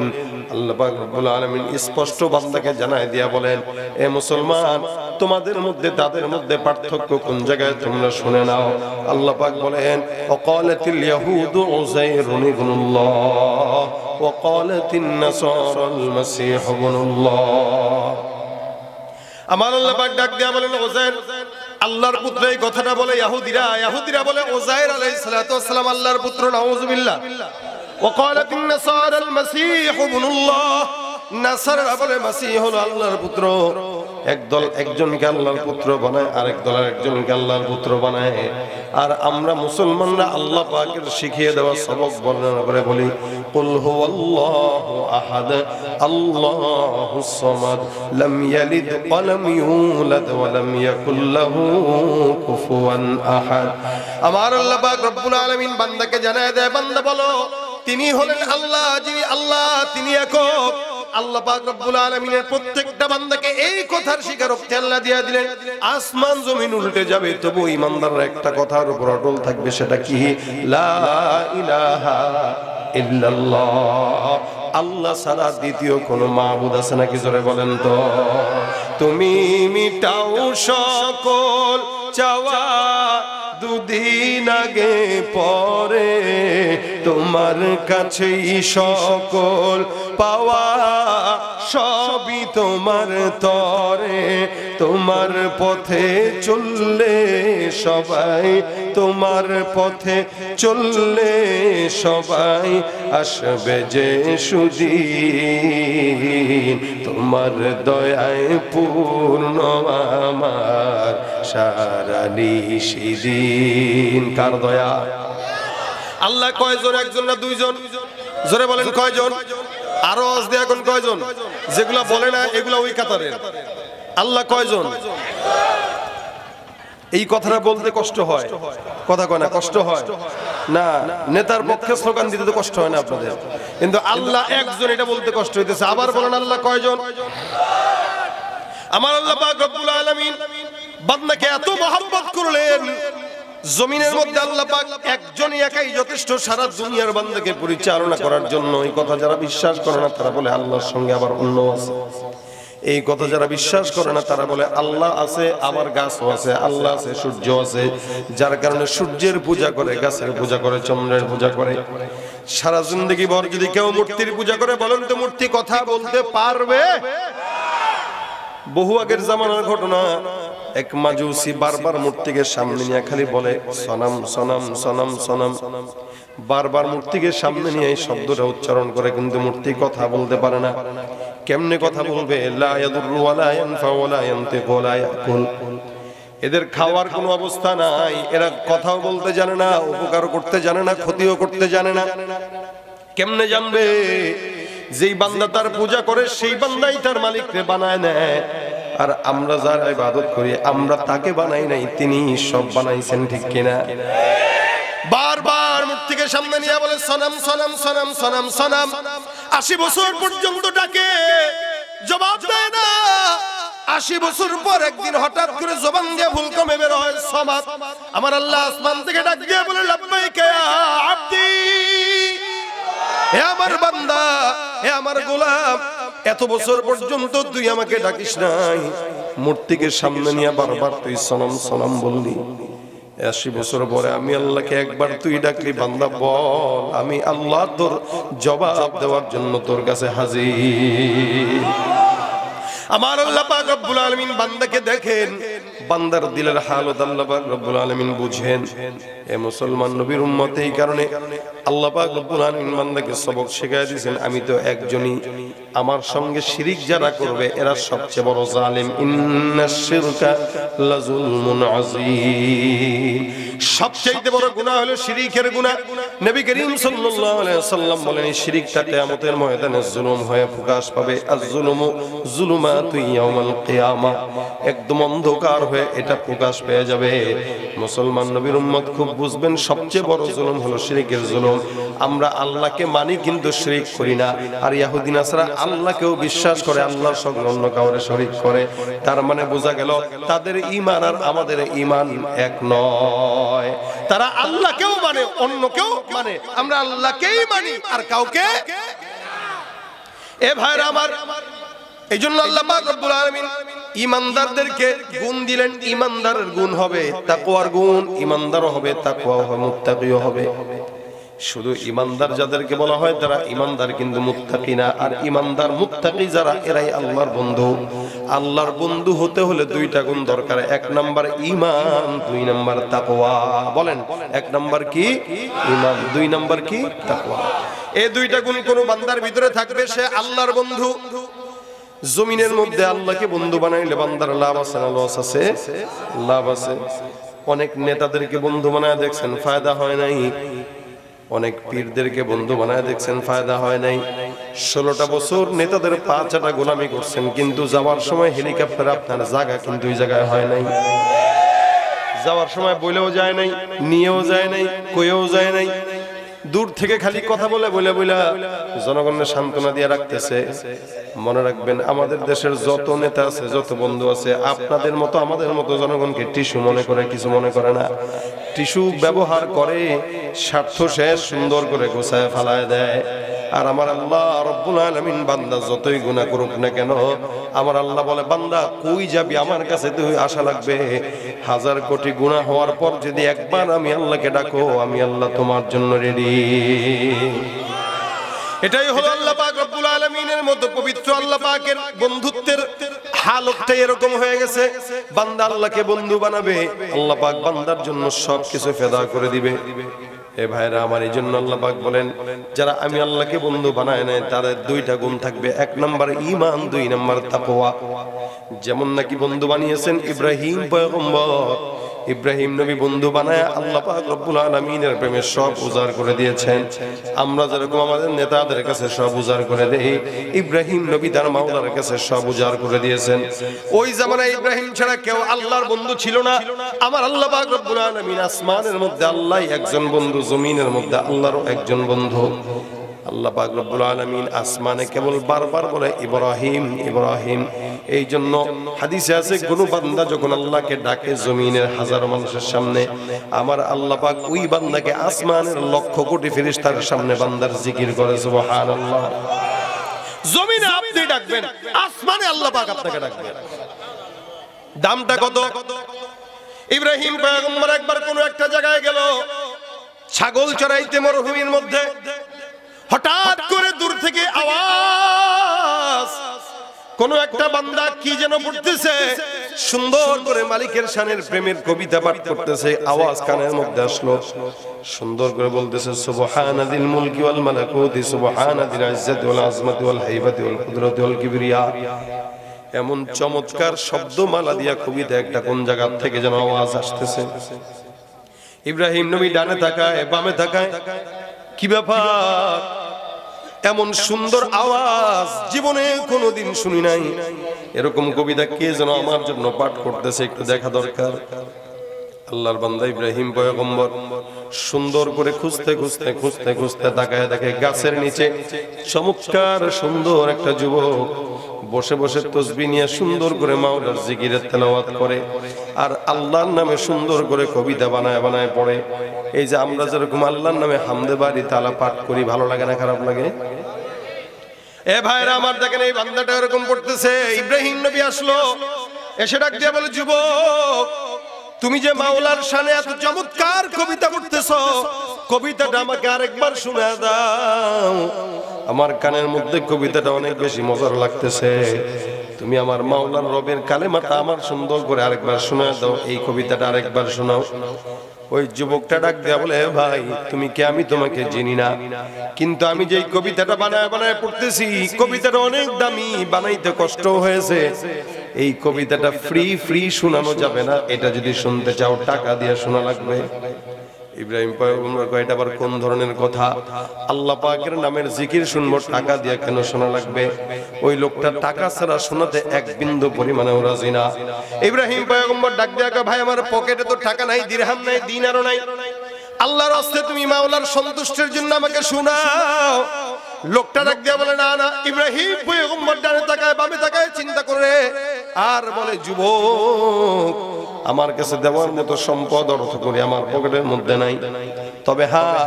আল্লাহ পাক রব্বুল আলামিন স্পষ্ট বান্দাকে জানায় দিয়া বলেন, এ মুসলমান, তোমাদের মধ্যে তাদের মধ্যে পার্থক্য কোন জায়গায় তোমরা শুনে নাও। আল্লাহ পাক বলেন, ওয়াকালাতিল ইয়াহুদু উযাইরুন ইবনুল্লাহ ওয়া ক্বালাতিন নাসারাল মাসীহ ইবনুল্লাহ। আমার আল্লাহ পাক ডাক দিয়া বলেন, উযাইর আল্লাহর পুত্র। এই কথাটা বলে ইহুদিরা বলে উযাইর আলাইহিস সালাতু ওয়াস সালাম আল্লাহর পুত্র। নাউযুবিল্লাহ। ওয়া ক্বালাতিন নাসারাল মাসীহ ইবনুল্লাহ, নাসারা বলে মাসীহ হলো আল্লাহর পুত্র। একদল একজনকে আল্লাহর পুত্র বানায়, আরেক দল আরেকজনকে আল্লাহর পুত্র বানায়। আর আমরা মুসলমানরা আল্লাহ পাকের শিখিয়ে দেওয়া সবক বর্ণনা করে বলি, কুল হুয়াল্লাহু আহাদ আল্লাহুস সামাদ লাম ইয়ালিদ ওয়া লাম ইউলাদ ওয়া লাম ইয়াকুল লাহু কুফুয়ান আহাদ। আমার আল্লাহ পাক রব্বুল আলামিন বান্দাকে জানায় দেয়, বান্দা বলো তিনি হলেন আল্লাহ, যিনি আল্লাহ, তিনি একক। আল্লাহ পাক রব্বুল আলামিনের প্রত্যেকটা বান্দাকে এই কথার স্বীকারোক্তি আল্লাহ দিয়ে দিলেন। আসমান জমিন উল্টে যাবে, তবু ঈমানদাররা একটা কথার উপর অটল থাকবে, সেটা কি? লা ইলাহা ইল্লাল্লাহ, আল্লাহ ছাড়া দ্বিতীয় কোনো মাবুদ আছে নাকি? জোরে বলেন তো। তুমি মিটাও সকল চাওয়া, দুদিন আগে পরে তোমার কাছেই সকল পাওয়া, সবই তোমার তরে। তোমার পথে চললে সবাই, তোমার পথে চললে সবাই আসবে যে সুদিন। তোমার দয়ায় পূর্ণ আমার সারা নিশিদিন। কার দয়া? আল্লাহ কয়জন? একজন না দুইজন? জোরে বলেন কয়জন? আরো আওয়াজ দিয়ে এখন কয়জন? যেগুলা বলে না এগুলা ওই কাতারের। আল্লাহ কয়জন? এই কথাটা বলতে কষ্ট হয়, কথা কয় না, কষ্ট হয় না। নেতার পক্ষে স্লোগান দিতে তো কষ্ট হয় না আপনাদের, কিন্তু আল্লাহ একজন, এটা বলতে কষ্ট হইতেছে। আবার বলেন আল্লাহ কয়জন? আমার আল্লাহ পাক রব্বুল আলামিন বান্দাকে এত মহব্বত করলেন, জমিনের মধ্যে আল্লাহ পাক একজনই একাই যথেষ্ট সারা দুনিয়ার বান্দাকে পরিচালনা করার জন্য। এই কথা যারা বিশ্বাস করে না তারা বলে আল্লাহর সঙ্গে আবার অন্য আছে। এই কথা যারা বিশ্বাস করে না তারা বলে আল্লাহ আছে, আবার গাছও আছে, আল্লাহ আছে, সূর্য আছে। যার কারণে সূর্যের পূজা করে, গাছের পূজা করে, চন্দ্রের পূজা করে। সারা জিন্দেগি ভর যদি কেউ মূর্তির পূজা করে, বলেন তো মূর্তি কথা বলতে পারবে? বহু আগের জামানার ঘটনা। এক মাজুসি বারবার মূর্তিকে সামনে নিয়ে খালি বলে সনম সনম সনম সনম, বারবার মূর্তিকে সামনে নিয়ে এই শব্দটা উচ্চারণ করে, কিন্তু মূর্তি কথা বলতে পারে না। কেমনে কথা বলবে? লা ইয়াদুররু ওয়ালা ইয়ানফা ওয়ালা ইয়ানতিকু ওয়ালা ইয়াকুল। এদের খাওয়ার কোনো অবস্থা নাই, এরা কথাও বলতে জানে না, উপকার করতে জানে না, ক্ষতিও করতে জানে না। কেমনে জানবে? যেই বান্দা তার পূজা করে সেই বান্দাই তার মালিককে বানায় নেয়। আর আমরা যারা ইবাদত করি আমরা তাকে বানাই নাই, তিনি সব বানাইছেন, ঠিক কিনা? বারবার মূর্তিকে সামনে নিয়ে বলে সনম সনম সনম সনম সনম। 80 বছর পর্যন্ত ডাকে, জবাব দেয় না। 80 বছর পর একদিন হঠাৎ করে জবান দিয়ে ভুলকমে বের হয় সমাদ। আমার আল্লাহ আসমান থেকে ডাক দিয়ে বলে লাব্বাইকা ইয়া আব্দি, হে আমার বান্দা, হে আমার গোলাম, এত বছর পর্যন্ত তুই আমাকে ডাকিস নাই, মূর্তিকে সামনে নিয়ে বারবার তুই সনম সনম বললি। 80 বছর পরে আমি আল্লাহকে একবার তুই ডাকলি, বান্দা বল, আমি আল্লাহ তোর জবাব দেওয়ার জন্য তোর কাছে হাজির। আমার আল্লাহ পাক রব্বুল আলামিন বান্দাকে দেখেন, বান্দার দিলের হালত আল্লাহ পাক রব্বুল আলামিন বুঝেন। এ মুসলমান নবীর উম্মত, এই কারণে আল্লাহ পাক রব্বুল আলামিন বান্দাকে সবক শিখায় দিয়েছেন, আমি তো একজনই, আমার সঙ্গে শিরিক যারা করবে এরা সবচেয়ে বড় জালিম। ইন্নাশ শিরকা লাযুলমুন আযীম। সবচেয়ে বড় গুনাহ হলো শিরিকের গুনাহ। নবী করিম সাল্লাল্লাহু আলাইহি ওয়াসাল্লাম বলেন, এই শিরিকটা কিয়ামতের ময়দানে জুলুম হয়ে প্রকাশ পাবে। আয-যুলুমু যুলুমাতু ইয়াউমাল কিয়ামা, একদম অন্ধকার হয়ে এটা প্রকাশ পেয়ে যাবে। মুসলমান নবীর উম্মত খুব বুঝবেন, সবচেয়ে বড় জুলুম হলো শিরিকের জুলুম। আমরা আল্লাহকে মানি কিন্তু শিরিক করি না। আর ইহুদি নাসারা আল্লাহকেও বিশ্বাস করে, আল্লাহর সঙ্গে অন্য কাউকে শরীক করে। তার মানে বোঝা গেল তাদের ঈমান আর আমাদের ঈমান এক নয়। তারা আল্লাহকেও মানে, অন্যকেও মানে, আমরা আল্লাহকেই মানি আর কাউকে। এ ভাইরা আমার, এইজন্য আল্লাহ পাক রব্বুল আলামিন ঈমানদারদেরকে গুণ দিলেন। ঈমানদারের গুণ হবে তাকওয়ার গুণ, ঈমানদারও হবে, তাকওয়াও হবে, মুত্তাকিও হবে। শুধু ঈমানদার যাদেরকে বলা হয় তারা ঈমানদার, কিন্তু মুত্তাকি না। আর ঈমানদার মুত্তাকি যারা, এরাই আল্লাহর বন্ধু। আল্লাহর বন্ধু হতে হলে দুইটা গুণ দরকার, 1 নাম্বার ঈমান, 2 নাম্বার তাকওয়া। বলেন, 1 নাম্বার কি? ঈমান, 2 নাম্বার কি? তাকওয়া। এই দুইটা গুণ কোন বান্দার ভিতরে থাকবে, সে আল্লাহর বন্ধু। জমিনের মধ্যে আল্লাহকে বন্ধু বানাইলে বান্দার লাভ আছে না লস আছে? লাভ আছে। অনেক নেতাদেরকে বন্ধু বানায় দেখছেন, ফায়দা হয় নাই। অনেক পীরদেরকে বন্ধু বানায় দেখছেন, ফায়দা হয় নাই। 16টা বছর নেতাদের পা চাটা গোলামি করছেন, কিন্তু যাওয়ার সময় হেলিকপ্টার আপনার জায়গা কিন্তু ওই জায়গায় হয় নাই। যাওয়ার সময় বলেও যায় নাই, নিয়েও যায় নাই, কয়েও যায় নাই। দূর থেকে খালি কথা বলে বলে বলে জনগণের সান্ত্বনা দিয়ে রাখতেছে। মনে রাখবেন, আমাদের দেশের যত নেতা আছে, যত বন্ধু আছে, আপনাদের মতো আমাদের মতো জনগণকে টিস্যু মনে করে, কিছু মনে করে না। টিস্যু ব্যবহার করে, স্বার্থ শেষ সুন্দর করে গোছায় ফালায় দেয়। আর আমার আল্লাহ রব্বুল আলামিন বান্দা যতই গুনাহ করুক না কেন, আমার আল্লাহ বলে, বান্দা কই যাবি, আমার কাছে তুই আশা লাগবে। 1000 কোটি গুনাহ হওয়ার পর যদি একবার আমি আল্লাহকে ডাকো, আমি আল্লাহ তোমার জন্য রেডি। এটাই হলো আল্লাহ পাক রব্বুল আলামিনের মতো পবিত্র আল্লাহ পাকের বন্ধুত্বের হালতটা এরকম হয়ে গেছে। বান্দা আল্লাহকে বন্ধু বানাবে, আল্লাহ পাক বান্দার জন্য সবকিছু ফেদা করে দিবে। এ ভাইরা আমার, এই জন্য আল্লাহ পাক বলেন, যারা আমি আল্লাহকে বন্ধু বানায় নেয় তাদের দুইটা গুণ থাকবে, 1 নাম্বার ঈমান, 2 নাম্বার তাকওয়া। যেমন নাকি বন্ধু বানিয়েছেন ইব্রাহিম পয়গম্বর। ইব্রাহিম নবী বন্ধু বানায় আল্লাহ পাক রব্বুল আলামিনের প্রেমে সব উজাড় করে দিয়েছেন। আমরা যেরকম আমাদের নেতাদের কাছে সব উজাড় করে দেই, ইব্রাহিম নবী তার মাওলার কাছে সব উজাড় করে দিয়েছেন। ওই জামানায় ইব্রাহিম ছাড়া কেউ আল্লাহর বন্ধু ছিল না। আমার আল্লাহ পাক রব্বুল আলামিন আসমানের মধ্যে আল্লাহই একজন বন্ধু, জমিনের মধ্যে আল্লাহরও একজন বন্ধু। আল্লাহ পাক রব্বুল আলামিন আসমানে কেবল বারবার বলে ইব্রাহিম ইব্রাহিম। এই জন্য হাদিসে আছে, কোন বান্দা যখন আল্লাহকে ডাকে জমিনের হাজার মানুষের সামনে, আমার আল্লাহ পাক ওই বান্দাকে আসমানের লক্ষ কোটি ফেরেশতার সামনে বান্দার জিকির করে। সুবহানাল্লাহ। জমিনে আপনি ডাকবেন, আসমানে আল্লাহ পাক আপনাকে ডাকবেন। দামটা কত? ইব্রাহিম পয়গম্বর একবার কোন একটা জায়গায় গেল, ছাগল চড়াইতে মরুভূমির মধ্যে। হঠাৎ করে দূর থেকে আওয়াজ, কোন একটা বান্দা কি যেন পড়তেছে, সুন্দর করে মালিকের শানের প্রেমের কবিতা পাঠ করতেছে, আওয়াজ কানের মধ্যে আসলো, সুন্দর করে বলতেছে সুবহানাদিল মুলকি ওয়াল মালাকুতি সুবহানাদিল ইজ্জাতি ওয়াল আযমাতি ওয়াল হাইবাতি ওয়াল কুদরাতি ওয়াল কিবরিয়া। এমন চমৎকার শব্দমালা দিয়া কবিতা একটা কোন জায়গা থেকে যেন আওয়াজ আসতেছে। ইব্রাহিম নবী ডানে তাকায় বামে তাকায়, কি ব্যাপার, এমন সুন্দর আওয়াজ জীবনে কোনোদিন শুনি নাই, এরকম কবিতা কে যেন আমার জন্য পাঠ করতেছে, একটু দেখা দরকার। আল্লাহর বান্দা ইব্রাহিম পয়গম্বর সুন্দর করে খুঁজতে খুঁজতে খুঁজতে খুঁজতে তাকায় দেখে গাছের নিচে চমৎকার সুন্দর একটা যুবক বসে বসে তাসবিহ নিয়ে সুন্দর করে মাওলার জিকিরের তেলাওয়াত করে, আর আল্লাহর নামে সুন্দর করে কবিতা বানায় বানায় পড়ে। এই যে আমরা যেরকম আল্লাহর নামে হামদে বাড়ি তালা পাঠ করি, ভালো লাগে না খারাপ লাগে? এ ভাইরা আমার, দেখেন এই বান্দাটা এরকম পড়তেছে। ইব্রাহিম নবী আসলো, এসে ডাক দিয়ে বলে, যুবক তুমি যে মাওলার শানে এত চমৎকার কবিতা পড়তেছো, কবিতাটা আমাকে আরেকবার শোনায় দাও। আমার কানের মধ্যে কবিতাটা অনেক বেশি মজার লাগতেছে, তুমি আমার মাওলার রবের কালেমাটা আমার সুন্দর করে আরেকবার শোনায় দাও, এই কবিতাটা আরেকবার শোনাও। ওই যুবকটা ডাক দিয়া বলে, ভাই তুমি কে, আমি তোমাকে চিনি না, কিন্তু আমি যেই কবিতাটা বানায় বানায় পড়তেছি, কবিতাটা অনেক দামি, বানাইতে কষ্ট হয়েছে, এই কবিতাটা ফ্রি শোনানো যাবে না, এটা যদি শুনতে চাও টাকা দিয়ে শোনা লাগবে। ইব্রাহিম পয়গম্বর কয়, এটা আবার কোন ধরনের কথা? আল্লাহ পাকের নামের জিকির শুনবো, টাকা দিয়ে কেন শোনা লাগবে? ওই লোকটা টাকা ছাড়া শোনাতে এক বিন্দু পরিমাণেও রাজি না। ইব্রাহিম পয়গম্বর ডাক দিয়া কয়, ভাই আমার পকেটে তো টাকা নাই, দিরহাম নাই, দিনারও নাই, আল্লাহর রাস্তে তুমি মাওলার সন্তুষ্টির জন্য আমাকে শোনাও। লোকটা ডাক দিয়া বলে, না না। ইব্রাহিম পয়গম্বর ডানে তাকায় বামে তাকায় চিন্তা করে আর বলে, যুবক আমার কাছে দেওয়ার মতো সম্পদ অর্থ করে আমার পকেটের মধ্যে নাই, তবে হ্যাঁ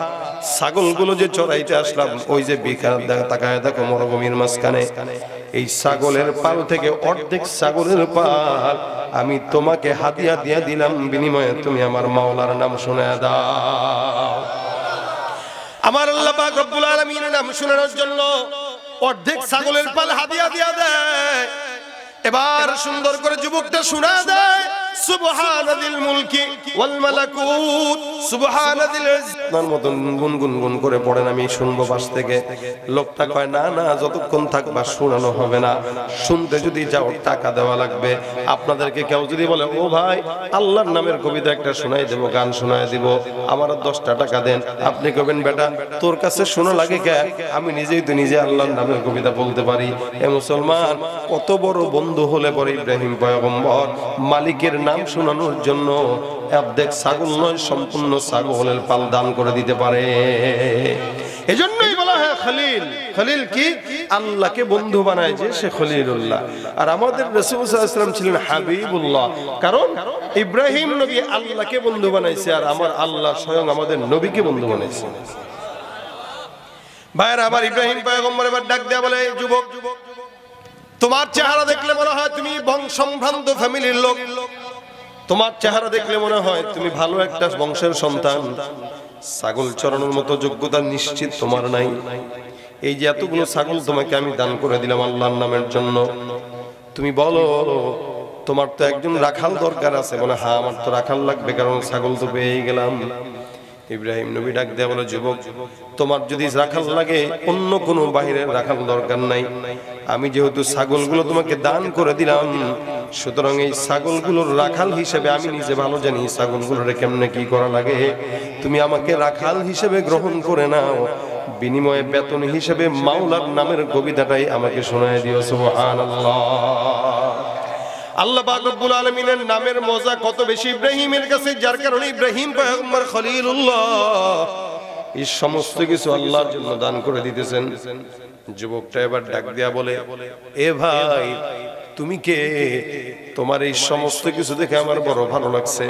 ছাগলগুলো যে চড়াইতে আসলাম, ওই যে বিকার তাকায় দেখো মরুভূমির মাঝখানে, এই ছাগলের পাল থেকে অর্ধেক ছাগলের পাল আমি তোমাকে হাদিয়া দিয়ে দিলাম, বিনিময়ে তুমি আমার মাওলার নাম শোনায় দাও। আমার আল্লাহ পাক রব্বুল আলামিনের নাম শোনানোর জন্য অর্ধেক ছাগলের পাল হাদিয়া দিয়া দেয়। এবার সুন্দর করে যুবকটা শোনা দেয়, সুবহানাদিল মুলকি ওয়াল মালাকুত সুবহানাদিল ইজ্জাতির মতন গুনগুন করে পড়েন, আমি শুনবো পাশ থেকে। লোকটা কয়, না না, যতক্ষণ থাকবা শোনানো হবে না, শুনতে যদি যাও টাকা দেওয়া লাগবে। আপনাদেরকে কেউ যদি বলে, ও ভাই আল্লাহর নামের কবিতা একটা শোনাই দেবো, গান শোনাই দিব, আমার 10টা টাকা দেন, আপনি কবেন, বেটা তোর কাছে শোনা লাগে কে, আমি নিজেই তো নিজে আল্লাহর নামের কবিতা বলতে পারি। এ মুসলমান, কত বড় বন্ধু হলে পরে ইব্রাহিম পয়গম্বর মালিকের নাম শোনানোর জন্য অর্ধেক ছাগল নয়, সম্পূর্ণ ছাগলের পাল দান করে দিতে পারে। এজন্যই বলা হয় খলিল। খলিল কি? আল্লাহকে বন্ধু বানায় যে সে খলিলুল্লাহ। আর আমাদের রাসূল সাল্লাল্লাহু আলাইহি ওয়াসাল্লাম ছিলেন হাবিবুল্লাহ, কারণ ইব্রাহিম নবী আল্লাহকে বন্ধু বানাইছে, আর আমার আল্লাহ স্বয়ং আমাদের নবীকে বন্ধু বানাইছে। ভাইরা আবার ইব্রাহিম পয়গম্বর এবার ডাক দেয়া বলে, যুবক তোমার চেহারা দেখলে মনে হয় তুমি বংশভ্রান্ত ফ্যামিলির লোক, তোমার চেহারা দেখলে মনে হয় তুমি ভালো একটা বংশের সন্তান, ছাগল চড়ানোর মতো যোগ্যতা নিশ্চিত তোমার নাই। এই যে এতগুলো ছাগল তোমাকে আমি দান করে দিলাম আল্লাহর নামের জন্য, তুমি বলো তোমার তো একজন রাখাল দরকার আছে। বলে, হ্যাঁ আমার তো রাখাল লাগবে, কারণ ছাগল তো পেয়ে গেলাম। ইব্রাহিম নবী ডাক দেয়া বলে, যুবক তোমার যদি রাখাল লাগে, অন্য কোনো বাহিরের রাখাল দরকার নাই, আমি যেহেতু ছাগলগুলো তোমাকে দান করে দিলাম, সুতরাং এই ছাগলগুলোর রাখাল হিসেবে আমি নিজে ভালো জানি ছাগলগুলোরে কেমনে কি করা লাগে, তুমি আমাকে রাখাল হিসেবে গ্রহণ করে নাও, বিনিময়ে বেতন হিসেবে মাওলার নামের কবিতাটাই আমাকে শোনায় দিও। সুবহানাল্লাহ। আল্লাহ পাক রব্বুল আলামিনের নামের মজা কত বেশি ইব্রাহিমের কাছে, যার কারণে ইব্রাহিম পয়গম্বর খলিলুল্লাহ এই সমস্ত কিছু আল্লাহর জন্য দান করে দিতেছেন। যুবকটা এবার ডাক দিয়া বলে, এ ভাই তুমি কে? তোমার এই সমস্ত কিছু দেখে আমার বড় ভালো লাগছে।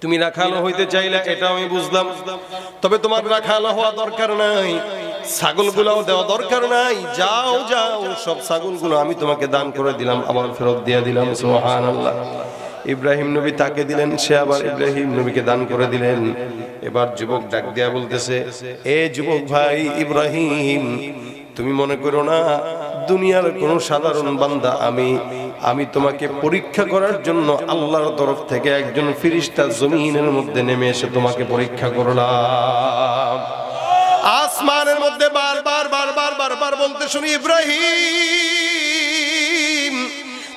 তুমি রাখাল হইতে চাইলে এটা আমি বুঝলাম, তবে তোমার রাখাল হওয়া দরকার নাই, ছাগলগুলোও দেওয়া দরকার নাই, যাও যাও সব ছাগলগুলো আমি তোমাকে দান করে দিলাম, আবার ফেরত দিয়ে দিলাম। সুবহানাল্লাহ। ইব্রাহিম নবী তাকে দিলেন, সে আবার ইব্রাহিম নবীকে দান করে দিলেন। এবার যুবক ডাক দিয়া বলতেছে, এ যুবক ভাই ইব্রাহিম, তুমি মনে করো না দুনিয়ার কোন সাধারণ বান্দা, আমি তোমাকে পরীক্ষা করার জন্য আল্লাহর তরফ থেকে একজন ফেরেশতা জমিনের মধ্যে নেমে এসে তোমাকে পরীক্ষা করলাম। আসমানের মধ্যে বারবার বলতে শুনি, ইব্রাহিম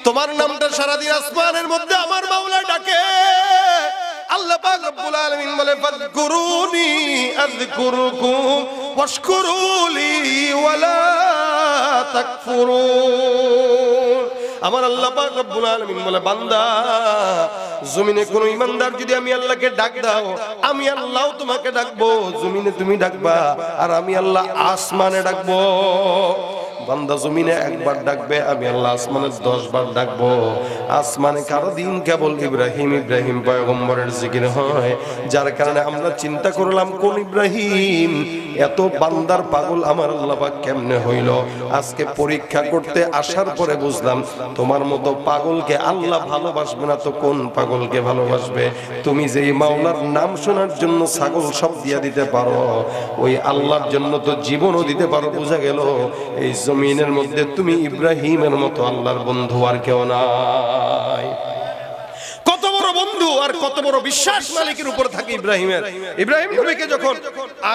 তোমার নামটা সারাদিন আসমানের মধ্যে আমার মাওলা ডাকে। আল্লাহ পাক রব্বুল আলামিন বলে, ফাযকুরুনি আযকুরুকুম ওয়াশকুরুলি ওয়ালা তাকফুরুন। আমার আল্লাহ পাক রব্বুল আলামিন বলে, বান্দা জমিনে কোন ইমানদার যদি আমি আল্লাহকে ডাক দাও, আমি আল্লাহও তোমাকে ডাকবো। জমিনে তুমি ডাকবা আর আমি আল্লাহ আসমানে ডাকবো। বান্দা জমিনে একবার ডাকবে, আমি আল্লাহ আসমানে 10 বার ডাকবো। আসমানে কারো দিন কেবল ইব্রাহিম পয়গম্বরের জিকির হয়, যার কারণে আমরা চিন্তা করলাম কোন ইব্রাহিম এত বান্দার পাগল আমার আল্লাহ পাক কেমনে হইল। আজকে পরীক্ষা করতে আসার পরে বুঝলাম, তোমার মতো পাগলকে আল্লাহ ভালোবাসবে না তো কোন পাগলকে ভালোবাসবে? তুমি যে মাওলার নাম শোনার জন্য ছাগল সব দিয়া দিতে পারো, ওই আল্লাহর জন্য তো জীবনও দিতে পারো। বোঝা গেল এই জমিনের মধ্যে তুমি ইব্রাহিমের মতো আল্লাহর বন্ধু আর কেউ নাই। কত বড় বন্ধু আর কত বড় বিশ্বাস মালিকের উপর থাকে ইব্রাহিমের। ইব্রাহিম নবীকে যখন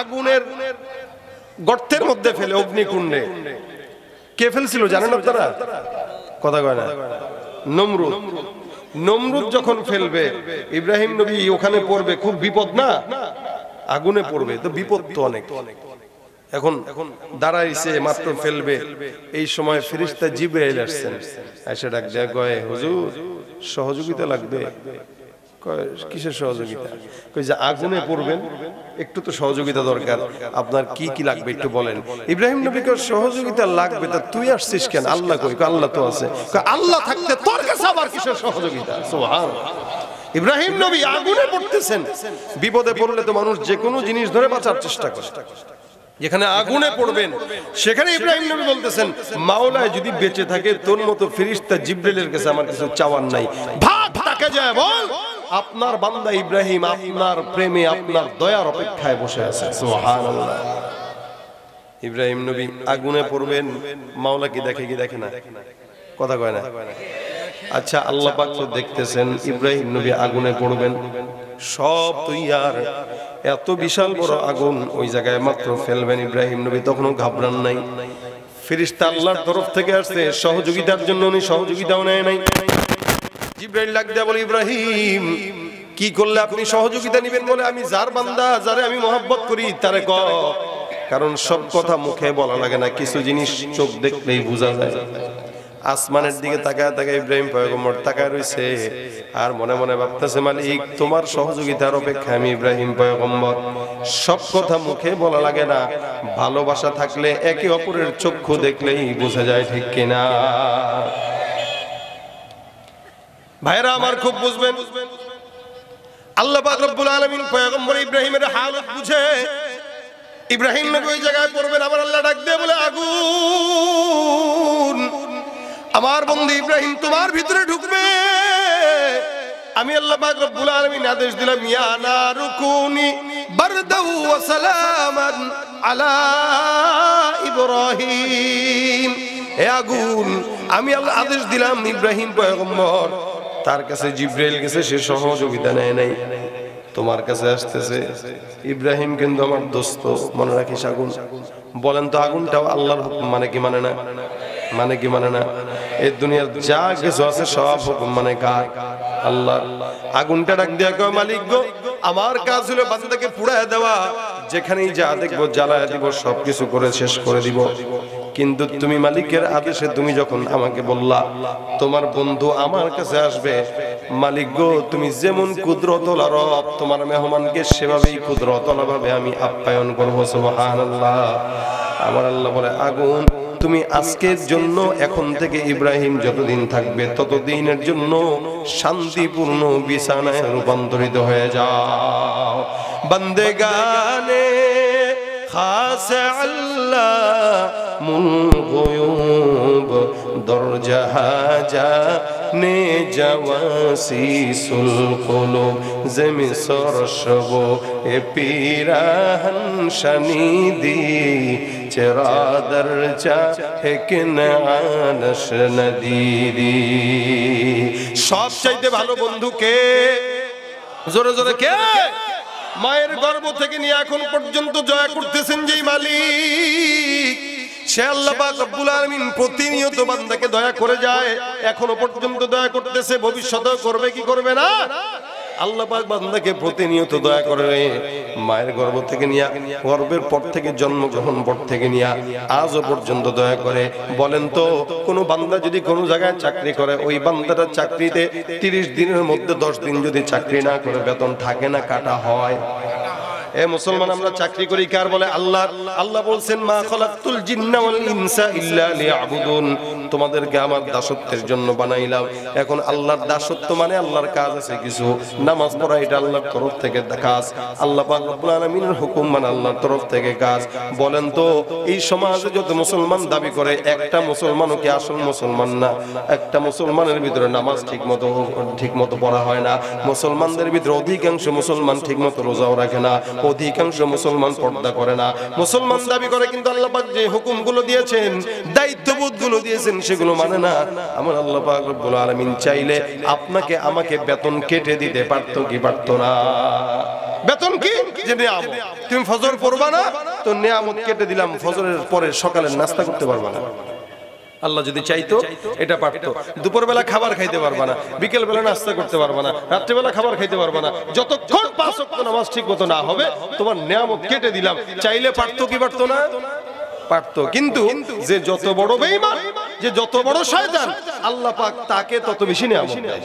আগুনের গর্তের মধ্যে ফেলে, অগ্নিকুণ্ডে, কে ফেলছিল জানেন আপনারা? কথা কয় না? নমরুদ যখন ফেলবে, ইব্রাহিম নবী ওখানে পড়বে, খুব বিপদ না? আগুনে পড়বে তো বিপদ তো অনেক। এখন দাঁড়াইছে, মাত্র ফেলবে, এই সময় ফেরেশতা জিবরাইল আসছেন। এসে ডাক দেয়া, কয় হুজুর সহযোগিতা লাগবে। কয় কিসের সহযোগিতা? কয় যে আগুনে পড়বেন, একটু তো সহযোগিতা দরকার, আপনার কি কি লাগবে একটু বলেন। ইব্রাহিম নবীকে সহযোগিতা লাগবে, তা তুই আসছিস কেন? আল্লাহ কই? আল্লাহ তো আছে। আল্লাহ থাকতে তোর কাছে আবার কিসের সহযোগিতা? সুবহানাল্লাহ। ইব্রাহিম নবী আগুনে পড়তেছেন। বিপদে পড়লে তো মানুষ যে কোনো জিনিস ধরে বাঁচার চেষ্টা করে। যেখানে আগুনে পড়বেন সেখানে ইব্রাহিম নবী বলতেছেন, মাওলায় যদি বেঁচে থাকে তোর মতো ফেরেশতা জিবরাইলের কাছে আমার কিছু চাওয়ার নাই। ভাগ তাকে যায় বল, আপনার বান্দা ইব্রাহিম আপনার প্রেমে আপনার দয়ার অপেক্ষায় বসে আছে। সুবহানাল্লাহ। ইব্রাহিম নবী আগুনে পড়বেন, মাওলা কি দেখে কি দেখে না? কথা কয় না? আচ্ছা, আল্লাহ পাক তো দেখতেছেন। ইব্রাহিম নবী আগুনে পড়বেন, সব তৈয়ার, এত বিশাল বড় আগুন, ওই জায়গায় মাত্র ফেলবেন। ইব্রাহিম নবী তখনও ঘাবড়ান নাই। ফেরেশতা আল্লাহর তরফ থেকে আসছে সহযোগিতার জন্য, উনি সহযোগিতাও নেয় নাই। জিবরাইল ডাক দেয়া বলে, ইব্রাহিম কি করলে আপনি সহযোগিতা নেবেন? বলে, আমি যার বান্দা, যারে আমি মহব্বত করি তারে কও। কারণ সব কথা মুখে বলা লাগে না, কিছু জিনিস চোখ দেখলেই বোঝা যায়। আসমানের দিকে তাকায় তাকায় ইব্রাহিম পয়গম্বর তাকায় রইছে আর মনে মনে ভাবতেছে, মালিক তোমার সহযোগিতার অপেক্ষায় আমি ইব্রাহিম পয়গম্বর। সব কথা মুখে বলা লাগে না, ভালোবাসা থাকলে একে অপরের চক্ষু দেখলেই বোঝা যায়, ঠিক কিনা? ভাইরা আমার খুব বুঝবেন, আল্লাহ পাক রব্বুল আলামিন পয়গম্বর ইব্রাহিমের হালত বুঝে ইব্রাহিম নবী ওই জায়গায় পড়বেন। আমার আল্লাহ ডাক দিয়ে বলে, আগুন আমার বন্ধু ইব্রাহিম তোমার ভিতরে ঢুকবে। আমি আল্লাহ পাক রব্বুল আলামিন আদেশ দিলাম, ইয়া নারু কুনি বারদাও ওয়া সালামান আলা ইব্রাহিম। হে আগুন, আমি আল্লাহ আদেশ দিলাম ইব্রাহিম পয়গম্বর, তার কাছে জিবরাইল গেছে, সে সহযোগিতা নেয় নাই, তোমার কাছে আসতেছে। ইব্রাহিম কিন্তু আমার দোস্ত, মনে রাখিস। আগুন বলেন তো, আগুনটাও আল্লাহর হুকুম মানে কি মানে না? মানে কি মানে না? এই দুনিয়ার যা কিছু আছে সব হুকুম মানে কার? আল্লাহ। আগুনটা ডাক দিয়া কয়, মালিক গো, আমার কাজ হলো বান্দাকে পুড়ায় দেওয়া, যেখানেই যা দেখবো জ্বালায় দিব, সবকিছু করে শেষ করে দিব। কিন্তু তুমি মালিকের আদেশে তুমি যখন আমাকে বললা তোমার বন্ধু আমার কাছে আসবে, মালিক গো তুমি যেমন কুদরতওয়ালা রব, তোমার মেহমানকে সেভাবেই কুদরতওয়ালা ভাবে আমি আপ্যায়ন করবো। সুবহানাল্লাহ। আমার আল্লাহ বলে, আগুন তুমি আজকের জন্য, এখন থেকে ইব্রাহিম যতদিন থাকবে ততদিনের জন্য শান্তিপূর্ণ বিছানায় রূপান্তরিত হয়ে যাও। বান্দেগানে খাস আল্লাহ মুল গুয়ুব দরজাহাজা নে জাওয়াসিসুল কুলুব জেমিসর শব এ পিরাহন শানিদি चेहरा दर्चा है कि नानश नदीदी सब चाইতে ভালো বন্ধু কে জোরে জোরে কে মায়ের গর্ভ থেকে নিয়ে এখন পর্যন্ত দয়া করতেছেন যেই মালিক সে আল্লাহ পাক রব্বুল আলামিন প্রতিনিয়ত বান্দাকে দয়া করে যায় এখনো পর্যন্ত দয়া করতেছে ভবিষ্যতেও করবে কি করবে না আল্লাহ পাক বান্দাকে প্রতিনিয়ত দয়া করে মায়ের গর্ভ থেকে নিয়ে গর্ভের পর থেকে জন্মগ্রহণ পর থেকে নিয়ে আজও পর্যন্ত দয়া করে বলেন তো কোন বান্দা যদি কোন জায়গায় চাকরি করে ওই বান্দাটা চাকরিতে 30 দিনের মধ্যে 10 দিন যদি চাকরি না করে বেতন থাকে না কাটা হয় এ মুসলমান আমরা চাকরি করি কার বলে আল্লাহ আল্লাহ বলছেন মা খালাকতুল জিন্না ওয়াল ইনসা ইল্লা লিয়াবুদুন তোমাদেরকে আমার দাসত্বের জন্য বানাইলাম এখন আল্লাহর দাসত্ব মানে আল্লাহর কাজ আছে কিছু নামাজ পড়া এটা আল্লাহর তরফ থেকে কাজ আল্লাহ পাক রব্বুল আলামিনের হুকুম মানে আল্লাহর তরফ থেকে কাজ বলেন তো এই সমাজে যত মুসলমান দাবি করে একটা মুসলমানও কি আসল মুসলমান না একটা মুসলমানের ভিতরে নামাজ ঠিকমতো পড়া হয় না মুসলমানদের ভিতরে অধিকাংশ মুসলমান ঠিকমতো রোজাও রাখে না অধিকাংশ মুসলমান পর্দা করে না মুসলমান দাবি করে কিন্তু আল্লাহ পাক যে হুকুমগুলো দিয়েছেন দায়িত্ববোধগুলো দিয়েছেন সেগুলো মানে না আমার আল্লাহ পাক রব্বুল আলামিন চাইলে আপনাকে আমাকে বেতন কেটে দিতে পারতো কি পারতো না বেতন কি যে নিয়ামত তুমি ফজর পড়বা না তো নিয়ামত কেটে দিলাম ফজরের পরে সকালের নাস্তা করতে পারবা না আল্লাহ যদি চাইতো এটা পারতো দুপুরবেলা খাবার খাইতে পারবা না বিকেল বেলা নাস্তা করতে পারবা না রাত্রিবেলা খাবার খাইতে পারবা না যতক্ষণ 5 ওয়াক্ত নামাজ ঠিকমতো না হবে তোমার নিয়ামত কেটে দিলাম চাইলে পারতো কি পারতো না পারতো কিন্তু যে যত বড় বেঈমান যে যত বড় শয়তান আল্লাহ পাক তাকে তত বেশি নিয়ামত দেয়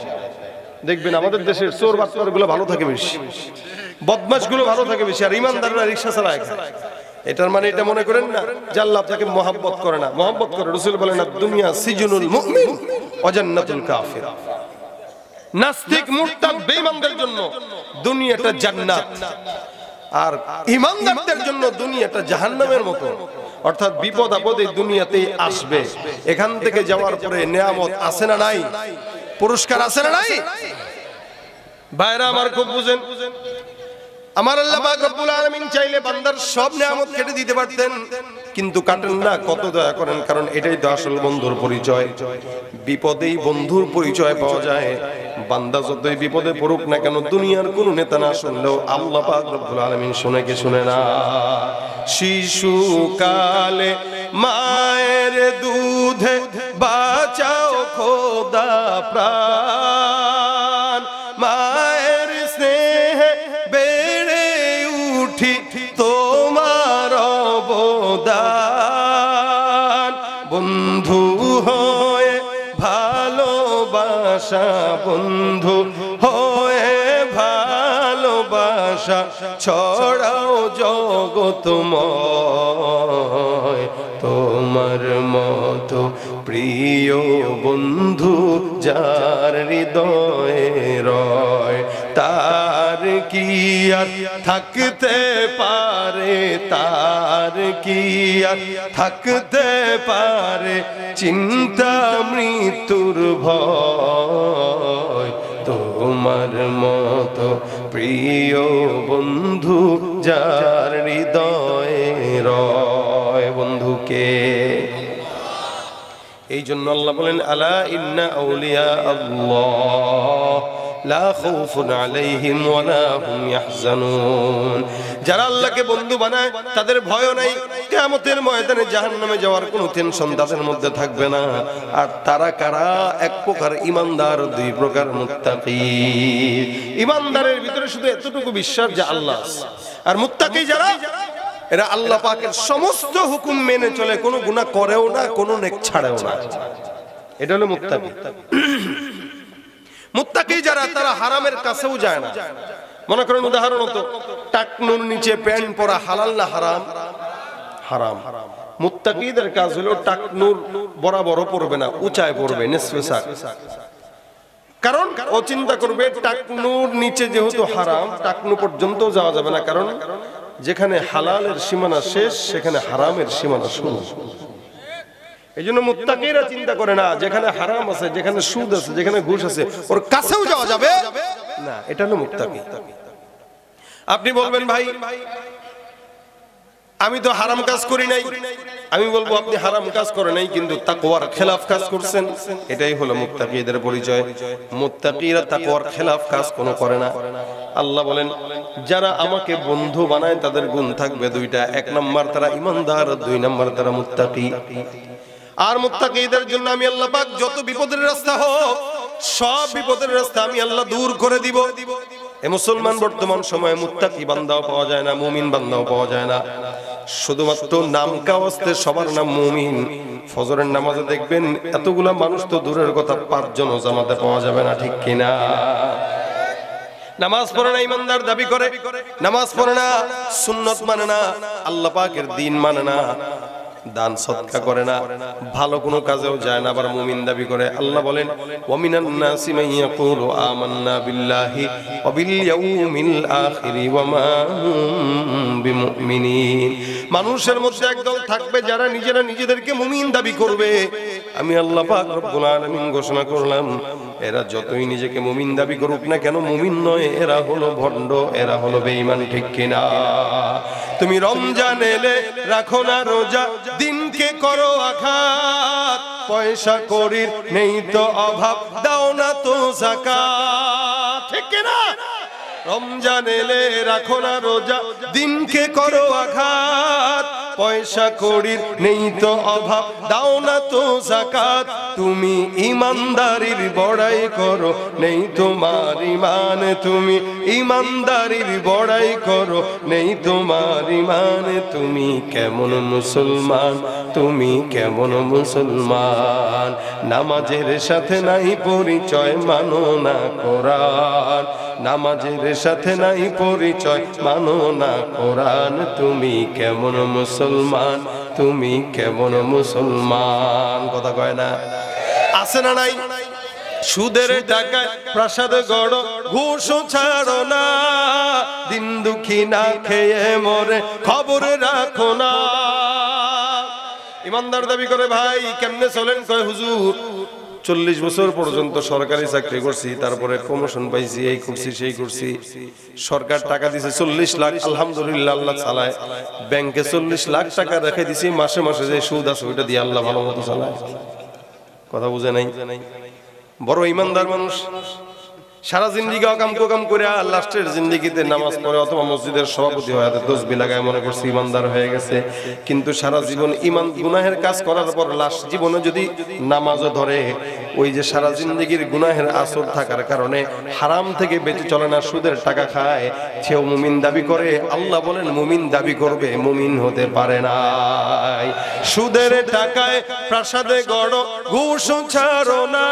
দেখবেন আমাদের দেশের চোর বাটপারগুলো ভালো থাকে বেশি বদমাশগুলো ভালো থাকে বেশি আর ঈমানদাররা রিকশা চালায় এটার মানে এটা মনে করেন না যে আল্লাহ আপনাকে মহব্বত করে না মহব্বত করে রাসূল বলেন দুনিয়া সিজনুল মুমিন ওয়া জান্নাতুল কাফির নাস্তিক মুরতাদ বেঈমানদের জন্য দুনিয়াটা জান্নাত আর ঈমানদারদের জন্য দুনিয়াটা জাহান্নামের মতো অর্থাৎ বিপদ আপদ এই দুনিয়াতেই আসবে এখান থেকে যাওয়ার পরে নিয়ামত আছে না নাই পুরস্কার আছে না নাই ভাইরা আমার খুব বুঝেন আমার আল্লাহ পাক রব্বুল আলামিন চাইলে বান্দার সব নিয়ামত কেটে দিতে পারতেন কিন্তু কাটেন না কত দয়া করেন কারণ এটাই তো আসল বন্ধুর পরিচয় বিপদেই বন্ধুর পরিচয় পাওয়া যায় বান্দা যতই বিপদে পড়ুক না কেন দুনিয়ার কোন নেতা না শুনলেও আল্লাহ পাক রব্বুল আলামিন শুনে কি শুনে না শিশুকালে মায়ের দুধে বাঁচাও খোদা প্রাণ মায়ের স্নেহে বেড়ে উঠি তোমার অবদান বন্ধু হয়ে ভালোবাসা বন্ধু হয়ে ভালোবাসা ছড়াও জগতময় তোমার মতো প্রিয় বন্ধু যার হৃদয়ে রয় তার কি আর থাকতে পারে তার কি আর থাকতে পারে চিন্তা মৃত্যুর ভয় তোমার মতো প্রিয় বন্ধু যার হৃদয়ে রয় বন্ধুকে এই জন্য আল্লাহ বলেন আলা ইন্না আউলিয়া আল্লাহ লা খাউফুন আলাইহিম ওয়ালা হুম ইয়াহজানুন যারা আল্লাহকে বন্ধু বানায় তাদের ভয় নাই কিয়ামতের ময়দানে জাহান্নামে যাওয়ার কোনো টেনশন তাদের মধ্যে থাকবে না আর তারা কারা এক প্রকার ঈমানদার দুই প্রকার মুত্তাকি ঈমানদারের ভিতরে শুধু এতটুকু বিশ্বাস যে আল্লাহ আর মুত্তাকি যারা এরা আল্লাহ পাকের সমস্ত হুকুম মেনে চলে কোনো গুনাহ করেও না কোনো নেক ছাড়েও না এটা হলো মুত্তাকি মুত্তাকি যারা তারা হারামের কাছেও যায় না মনে করেন উদাহরণত টাকনুর নিচে প্যান্ট পরা হালাল না হারাম হারাম মুত্তাকিদের কাজ হলো টাকনুর বরাবর পড়বে না উঁচায় পড়বে নিসফে সাক কারণ ও চিন্তা করবে টাকনুর নিচে যেহেতু হারাম টাকনু পর্যন্ত যাওয়া যাবে না কারণ যেখানে হালালের সীমানা শেষ সেখানে হারামের সীমানা শুরু এইজন্য মুত্তাকিরা চিন্তা করে না যেখানে হারাম আছে যেখানে সুদ আছে যেখানে ঘুষ আছে ওর কাছেও যাওয়া যাবে না এটা হলো মুত্তাকি আপনি বলবেন ভাই আমি তো হারাম কাজ করি নাই, আমি বলবো আপনি হারাম কাজ করেন নাই কিন্তু তাকওয়ার খেলাফ কাজ করছেন। এটাই হলো মুত্তাকিদের পরিচয়। মুত্তাকিরা তাকওয়ার খেলাফ কাজ কোনো করে না। আল্লাহ বলেন যারা আমাকে বন্ধু বানায় তাদের গুণ থাকবে দুইটা, এক নাম্বার তারা ঈমানদার, দুই নাম্বার তারা মুত্তাকি। আর মুত্তাকিদের জন্য আমি আল্লাহ পাক যত বিপদের রাস্তা হোক সব বিপদের রাস্তা আমি আল্লাহ দূর করে দিব। এ মুসলমান বর্তমান সময়ে মুত্তাকি বান্দাও পাওয়া যায় না, মুমিন বান্দাও পাওয়া যায় না, শুধুমাত্র নাম কাওয়াজতে সবার নাম মুমিন। ফজরের নামাজে দেখবেন এতগুলা মানুষ তো দূরের কথা 5 জনও জামাতে পাওয়া যাবে না, ঠিক কিনা? নামাজ পড়ে না ইমানদার দাবি করে, নামাজ পড়ে না, সুন্নত মানে না, আল্লাহ পাকের দ্বীন মানে না, দান সদকা করে না, ভালো কোনো কাজেও যায় না, আবার মুমিন দাবি করে। আল্লাহ বলেন ওয়ামিনান নাসি মান ইয়াকুলু আমান্না বিল্লাহি ওয়া বিল ইয়াউমিল আখিরি ওয়া মা হুম বিমুমিনিন। মানুষের মধ্যে একদল থাকবে যারা নিজেরা নিজেদেরকে মুমিন দাবি করবে। আমি আল্লাহ পাক রব্বুল আলামিন ঘোষণা করলাম এরা যতই নিজেকে মুমিন দাবি করুক না কেন, মুমিন নয়, এরা হলো ভণ্ড, এরা হলো বেঈমান, ঠিক কিনা? তুমি রমজান এলে রাখো না রোজা, দিনকে করো আঘাত, পয়সা করির নেই তো অভাব, দাও না তো যাকাত, ঠিক কিনা? রমজান এলে রাখো না রোজা, দিনকে করো আঘাত, পয়সা করির নেই তো অভাব, দাও না তো যাকাত। তুমি ইমানদারির বড়াই করো নেই তোমার ঈমান, তুমি ইমানদারির বড়াই করো নেই তোমার ঈমান। তুমি কেমন মুসলমান, তুমি কেমন মুসলমান? নামাজের সাথে নাই পরিচয়, মানো না কোরআন, নামাজের সাথে নাই পরিচয়, মানো না কোরআন। তুমি কেমন মুসলমান, তুমি কেমন মুসলমান? কথা কয় না? আছে না নাই? সুদের টাকায় প্রাসাদ গড়, ঘুষ ছাড়ো না, দিন দুঃখী না খেয়ে মরে খবর রাখো না। ইমানদার দাবি করে ভাই কেমনে চলেন? কয় হুজুর 40 বছর পর্যন্ত সরকারি চাকরি করছি, তারপরে প্রমোশন পাইছি, এই করছি সেই করছি, সরকার টাকা দিছে 40 লাখ, আলহামদুলিল্লাহ আল্লাহ চালায়। ব্যাংকে 40 লাখ টাকা রেখে দিছি, মাসে মাসে যে সুদ আছে ওইটা দিয়ে আল্লাহ ভালো মতো চালায়। কথা বুঝে নাই? বড় ইমানদার মানুষ সারা জিন্দিগি অকাম কোকাম করে লাস্টের জিন্দিগিতে নামাজ পড়ে অথবা মসজিদের সভাপতি হয়ে তসবিহ লাগায় মনে করছে ইমানদার হয়ে গেছে, কিন্তু সারা জীবন ইমান গুনাহের কাজ করার পর লাস্ট জীবনে যদি নামাজও ধরে, ওই যে সারা জিন্দিগির গুনাহের আসর থাকার কারণে হারাম থেকে বেঁচে চলে না, সুদের টাকা খায়, সেও মুমিন দাবি করে। আল্লাহ বলেন মুমিন দাবি করবে, মুমিন হতে পারে না। সুদের টাকায় প্রাসাদে গড়, ঘুষ ছাড়ো না,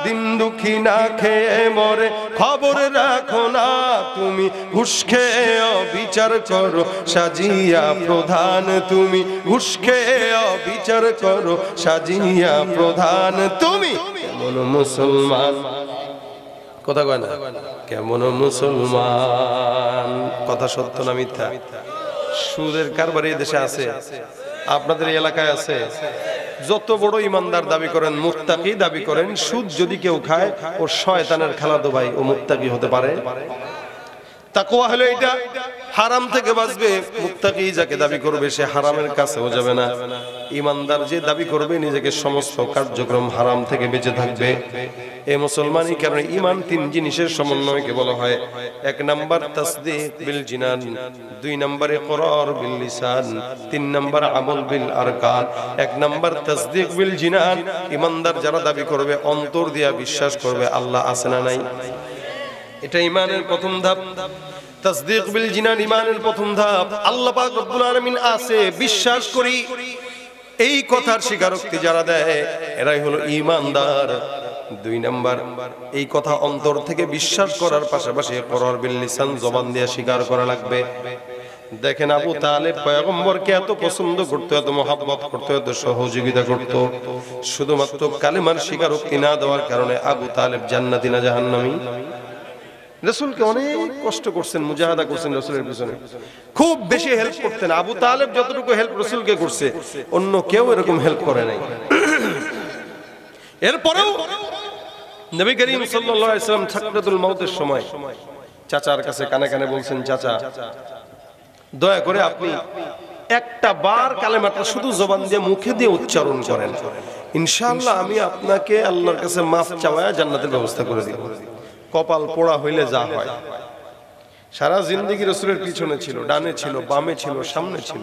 দিন দুঃখী না খেয়ে মরে খবর রাখো না। তুমি ঘুষ খেয়ে বিচার করো সাজিয়া প্রধান, তুমি ঘুষ খেয়ে বিচার করো সাজিয়া প্রধান। তুমি কেমন মুসলমান? কথা কয় না? কেমন মুসলমান? কথা সত্য না মিথ্যা? সুদের কারবার এই দেশে আছে, আপনাদের এলাকায় আছে। যত বড় ইমানদার দাবি করেন, মুত্তাকি দাবি করেন, সুদ যদি কেউ খায় ও শয়তানের খালাতো ভাই, ও মুত্তাকি হতে পারে? তাকওয়া হলো এটা, হারাম থেকে বাঁচবে। মুত্তাকি যাকে দাবি করবে সে হারামের কাছেও যাবে না। ইমানদার যে দাবি করবে নিজেকে সমস্ত কার্যক্রম হারাম থেকে বেঁচে থাকবে। এই মুসলমানই কারণে ঈমান 3 জিনিসের সমন্বয়কে বলা হয়। 1 নাম্বার তাসদীক বিল জিনান, 2 নাম্বার ইকরার বিল লিসান, 3 নাম্বার আমল বিল আরকান। 1 নাম্বার তাসদীক বিল জিনান, ইমানদার যারা দাবি করবে অন্তর দিয়া বিশ্বাস করবে আল্লাহ আছে না নাই, এটা ঈমানের প্রথম ধাপ। তাসদীক বিল জিনান ঈমানের প্রথম ধাপ। আল্লাহ পাক রব্বুল আলামিন আছে বিশ্বাস করি, এই কথার স্বীকারোক্তি যারা দেয় এরাই হলো ঈমানদার। 2 নাম্বার এই কথা অন্তর থেকে বিশ্বাস করার পাশাপাশি ইকরার বিল লিসান, জবান দিয়ে স্বীকার করা লাগবে। দেখেন আবু তালেব পয়গম্বরকে এত পছন্দ করতো, এত মহব্বত করতো, এত সহযোগিতা করতো, শুধুমাত্র কালেমার স্বীকারোক্তি না দেওয়ার কারণে আবু তালেব জান্নাতি না জাহান্নামী? রাসূলকে অনেক কষ্ট করছেন, মুজাহাদা করছেন, রাসূলের পিছনে খুব বেশি হেল্প করতেন। আবু তালেব যতটুকু হেল্প রাসূলকে করছে অন্য কেউ এরকম হেল্প করে নাই। এরপরেও নবী করিম সাল্লাল্লাহু আলাইহি ওয়াসাল্লাম সাকরাতুল মাউতের সময় চাচার কাছে কানে কানে বলছেন, চাচা দয়া করে আপনি একটা বার কালেমাটা শুধু জবান দিয়ে মুখে দিয়ে উচ্চারণ করেন, ইনশাআল্লাহ আমি আপনাকে আল্লাহর কাছে মাফ চাওয়া জান্নাতের ব্যবস্থা করে দিব। কপাল পোড়া হইলে যা হয়। সারা জিন্দেগি রাসূলের পিছনে ছিল, ডানে ছিল, বামে ছিল, সামনে ছিল,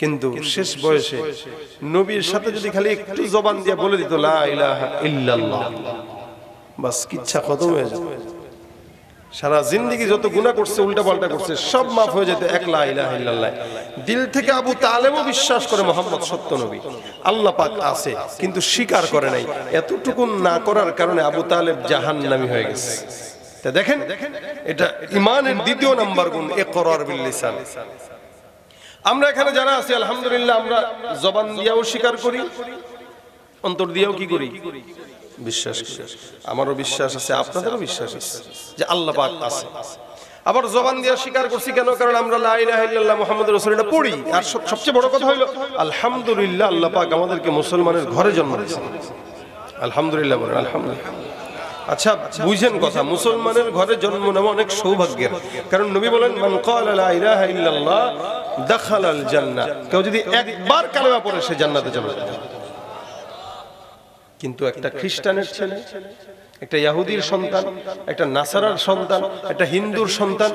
কিন্তু শেষ বয়সে নবীর সাথে যদি খালি একটু জবান দিয়ে বলে দিত লা ইলাহা ইল্লাল্লাহ, বাস কিচ্ছা খতম হয়ে যেত। সারা জিন্দেগি যত গুনাহ করছে, উল্টা পাল্টা করছে, সব মাফ হয়ে যেত এক লা ইলাহা ইল্লাল্লাহ। দিল থেকে আবু তালেবও বিশ্বাস করে মুহাম্মদ সত্য নবী, আল্লাহ পাক আছে, কিন্তু স্বীকার করে নাই। এতটুকু না করার কারণে আবু তালেব জাহান্নামী হয়ে গেছে। তা দেখেন, এটা ঈমানের দ্বিতীয় নাম্বার গুণ, ইকরার বিল লিসান। আমরা এখানে যারা আছি আলহামদুলিল্লাহ, আমরা জবান দিয়েও স্বীকার করি, অন্তর দিয়েও কি করি? বিশ্বাস করি। আমারও বিশ্বাস আছে, আপনাদেরও বিশ্বাস আছে যে আল্লাহ পাক আছে। আবার জবান দিয়ে স্বীকার করছি কেন? কারণ আমরা লা ইলাহা ইল্লাল্লাহ মুহাম্মাদুর রাসূল এটা পড়ি। আর সবচেয়ে বড় কথা হলো আলহামদুলিল্লাহ, আল্লাহ পাক আমাদেরকে মুসলমানের ঘরে জন্ম দিয়েছেন। আলহামদুলিল্লাহ বলেন, আলহামদুলিল্লাহ। আচ্ছা বুঝেন কথা, মুসলমানের ঘরে জন্ম নেওয়া অনেক সৌভাগ্যের। কারণ নবী বলেন মান ক্বালা লা ইলাহা ইল্লাল্লাহ দাখালাল জান্নাহ, কেউ যদি একবার কালেমা পড়ে সে জান্নাতে চলে যাবে। কিন্তু একটা খ্রিস্টানের ছেলে, একটা ইহুদির সন্তান, একটা নাসারার সন্তান, একটা হিন্দুর সন্তান,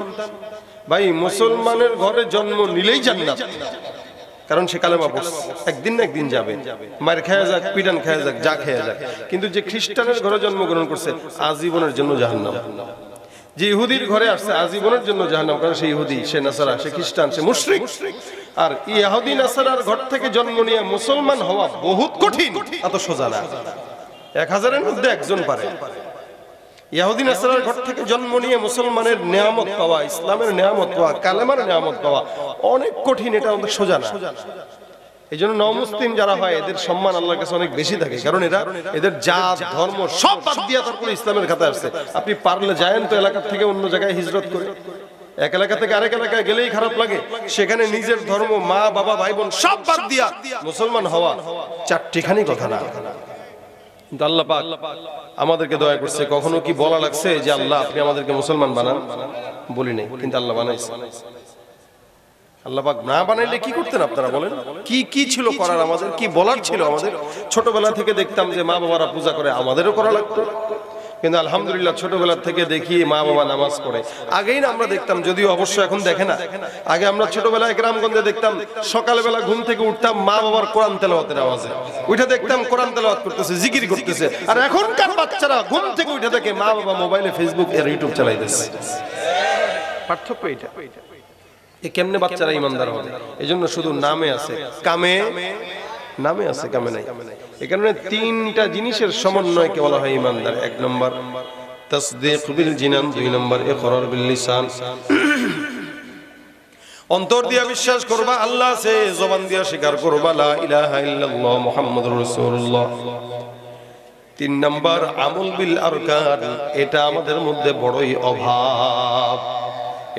ভাই মুসলমানের ঘরে জন্ম নিলেই জান্নাত। কারণ সে কালেমা পড়ছে, একদিন না একদিন যাবে, মার খেয়ে যাক, পিটান খেয়ে যাক, যা খেয়ে যাক। কিন্তু যে খ্রিস্টানের ঘরে জন্মগ্রহণ করছে আজীবনের জন্য জাহান্নাম। যে ইহুদির ঘরে আসছে আজীবনের জন্য জাহান্নাম, কারণ সে ইহুদি, সে নাসারা, সে খ্রিস্টান, সে মুশরিক। আর ইহুদি নাসারার ঘর থেকে জন্ম নিয়ে মুসলমান হওয়া বহুত কঠিন, এত সোজা না। 1000-এর মধ্যে একজন পারে। ইহুদি নাসারার ঘর থেকে জন্ম নিয়ে মুসলমানের নিয়ামত পাওয়া, ইসলামের নিয়ামত পাওয়া, কালেমার নিয়ামত পাওয়া অনেক কঠিন, এটা অনেক সোজা না। এই জন্য নমুসলিম যারা হয় এদের সম্মান আল্লাহর কাছে অনেক বেশি থাকে, কারণ এদের জাত ধর্ম সব বাদ দিয়ে তারপরে ইসলামের খাতায় আসছে। আপনি পারলে যায়েন তো এলাকা থেকে অন্য জায়গায় হিজরত করে, এক এলাকা থেকে আরেক এলাকায় গেলেই খারাপ লাগে। সেখানে নিজের ধর্ম, মা বাবা ভাই বোন সব বাদ দিয়া মুসলমান হওয়া চারটিখানি কথা না। কিন্তু আল্লাহ পাক আমাদেরকে দয়া করছে। কখনো কি বলা লাগছে যে আল্লাহ আপনি আমাদেরকে মুসলমান বানান? বলি নাই, কিন্তু আল্লাহ বানাইছে। আল্লাহ পাক না বানাইলে কি করতেন আপনারা বলেন? কি ছিল করার আমাদের, কি বলার ছিল আমাদের? ছোটবেলা থেকে দেখতাম যে মা বাবারা পূজা করে, আমাদেরও করা লাগতো। কিন্তু আলহামদুলিল্লাহ ছোটবেলা থেকে দেখি মা বাবা নামাজ পড়ে। আগেই না আমরা দেখতাম, যদিও অবশ্য এখন দেখে না, আগে আমরা ছোটবেলায় গ্রামগঞ্জে দেখতাম সকালবেলা ঘুম থেকে উঠতাম মা বাবার কোরআন তেলাওয়াতের আওয়াজে উঠে দেখতাম কোরআন তেলাওয়াত করতেছে, জিকির করতেছে। আর এখনকার বাচ্চারা ঘুম থেকে উঠে দেখে মা বাবা মোবাইলে ফেসবুক আর ইউটিউব চালাইতেছে। পার্থক্য এটা। এ কেমনে বাচ্চারা ইমানদার হবে? এজন্য শুধু নামে আছে, কামে নামে আছে, কামে নাই। এই কারণে তিনটা জিনিসের সমন্বয়কে বলা হয় ইমানদার। 1 নম্বর তাসদীক বিল জিনান, 2 নম্বর ইকরার বিল লিসান, অন্তর দিয়ে বিশ্বাস করবা আল্লাহ আছে, জবান দিয়ে স্বীকার করবা লা ইলাহা ইল্লাল্লাহ মুহাম্মাদুর রাসূলুল্লাহ। 3 নম্বর আমল বিল আরকান, এটা আমাদের মধ্যে বড়ই অভাব।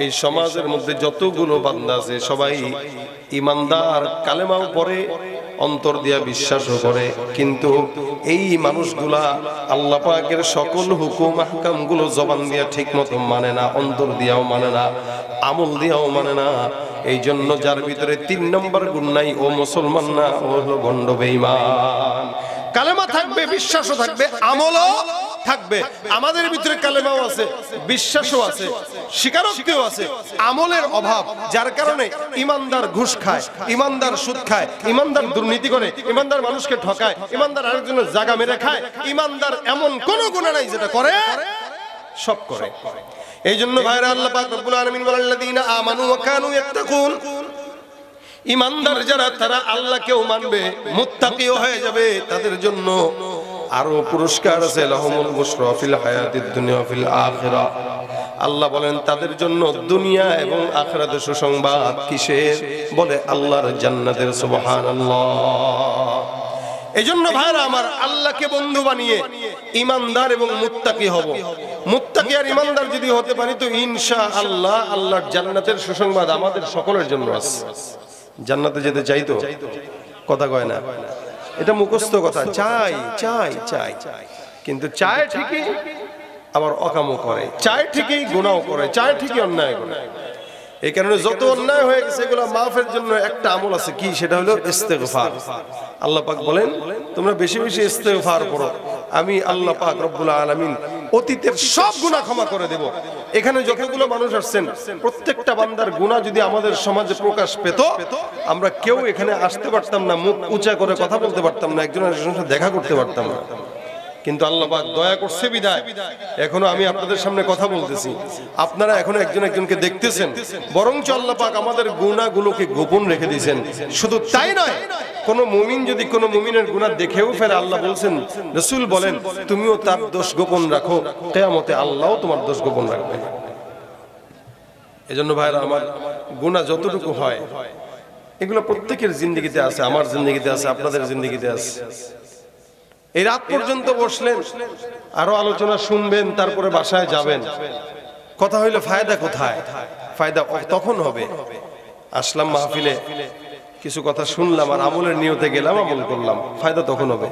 এই সমাজের মধ্যে যতগুলো বান্দা আছে সবাই ইমানদার, কালেমাও পড়ে, অন্তর দিয়া বিশ্বাসও করে, কিন্তু এই মানুষগুলা আল্লাহ পাকের সকল হুকুম আহকাম গুলো জবান দিয়া ঠিক মতো মানে না, অন্তর দিয়াও মানে না, আমল দিয়াও মানে না। এই জন্য যার ভিতরে 3 নম্বর গুণ নাই ও মুসলমান না, ও হলো ভণ্ড বেঈমান। কালেমা থাকবে, বিশ্বাসও থাকবে, আমলও থাকবে। আমাদের ভিতরে কালেমাও আছে, বিশ্বাসও আছে, স্বীকারোক্তিও আছে, আমলের অভাব। যার কারণে ইমানদার ঘুষ খায়, ইমানদার সুদ খায়, ইমানদার দুর্নীতি করে, ইমানদার মানুষকে ঠকায়, ইমানদার আরেকজনের জায়গা মেরে খায়। ইমানদার এমন কোন গুনাহ নাই যেটা করে, সব করে। এই জন্য ভাইরা আল্লাহ পাক রব্বুল আলামিন বলেন আল্লাযীনা আমানু ওয়া কানু ইয়াত্তাকুন, ইমানদার যারা তারা আল্লাহকেও মানবে, মুত্তাকিও হয়ে যাবে, তাদের জন্য আরো পুরস্কার আছে। লাহুমুল বুশরা ফিল হায়াতিদ দুনিয়া ওয়া ফিল আখিরাহ। আল্লাহ বলেন তাদের জন্য দুনিয়া এবং আখিরাতে সুসংবাদ। কিসের? বলে আল্লাহর জান্নাতের। সুবহানাল্লাহ। এজন্য ভাইরা আমার, আল্লাহকে বন্ধু বানিয়ে ইমানদার এবং মুত্তাকি হব। মুত্তাকি আর ইমানদার যদি হতে পারি তো ইনশাআল্লাহ আল্লাহর জান্নাতের সুসংবাদ আমাদের সকলের জন্য আছে। জান্নাতে যেতে চাই তো, কথা কয় না, এটা মুখস্থ কথা। চাই চাই চাই, কিন্তু চায় ঠিকই আবার অকামও করে, চায় ঠিকই গুনাহও করে, চায় ঠিকই অন্যায় করে। এই কারণে যত অন্যায় হয়ে গেছে এগুলো মাফের জন্য একটা আমল আছে, কি সেটা হলো ইস্তেগফার। আল্লাহ পাক বলেন তোমরা বেশি বেশি ইস্তেগফার করো, আমি আল্লাহ পাক রব্বুল আলামিন অতীতের সব গুনাহ ক্ষমা করে দেব। এখানে যতগুলো মানুষ আসছেন প্রত্যেকটা বান্দার গুনাহ যদি আমাদের সমাজে প্রকাশ পেত, আমরা কেউ এখানে আসতে পারতাম না, মুখ উঁচা করে কথা বলতে পারতাম না, একজনের সাথে দেখা করতে পারতাম না। কিন্তু আল্লাহ পাক দয়া করছে বিদায় এখনো আমি আপনাদের সামনে কথা বলতেছি, আপনারা এখনো একজন একজনকে দেখতেছেন। বরঞ্চ আল্লাহ পাক আমাদের গুনাহগুলোকে গোপন রেখে দিয়েছেন। শুধু তাই নয়, কোন মুমিন যদি কোন মুমিনের গুনাহ দেখেও ফেলে, আল্লাহ বলছেন, রাসূল বলেন তুমিও তার দোষ গোপন রাখো, কিয়ামতে আল্লাহও তোমার দোষ গোপন রাখবে। এজন্য ভাইরা আমার, গুনাহ যতটুকু হয় এগুলো প্রত্যেকের জিন্দেগিতে আছে, আমার জিন্দেগিতে আছে, আপনাদের জিন্দেগিতে আছে। এই রাত পর্যন্ত বসলেন, আরো আলোচনা শুনবেন, তারপরে বাসায় যাবেন। কথা হইলো ফায়দা কোথায়? ফায়দা তখন হবে আসলাম মাহফিলে, কিছু কথা শুনলাম আর আমলের নিয়তে গেলাম, আমল করলাম, ফায়দা তখন হবে।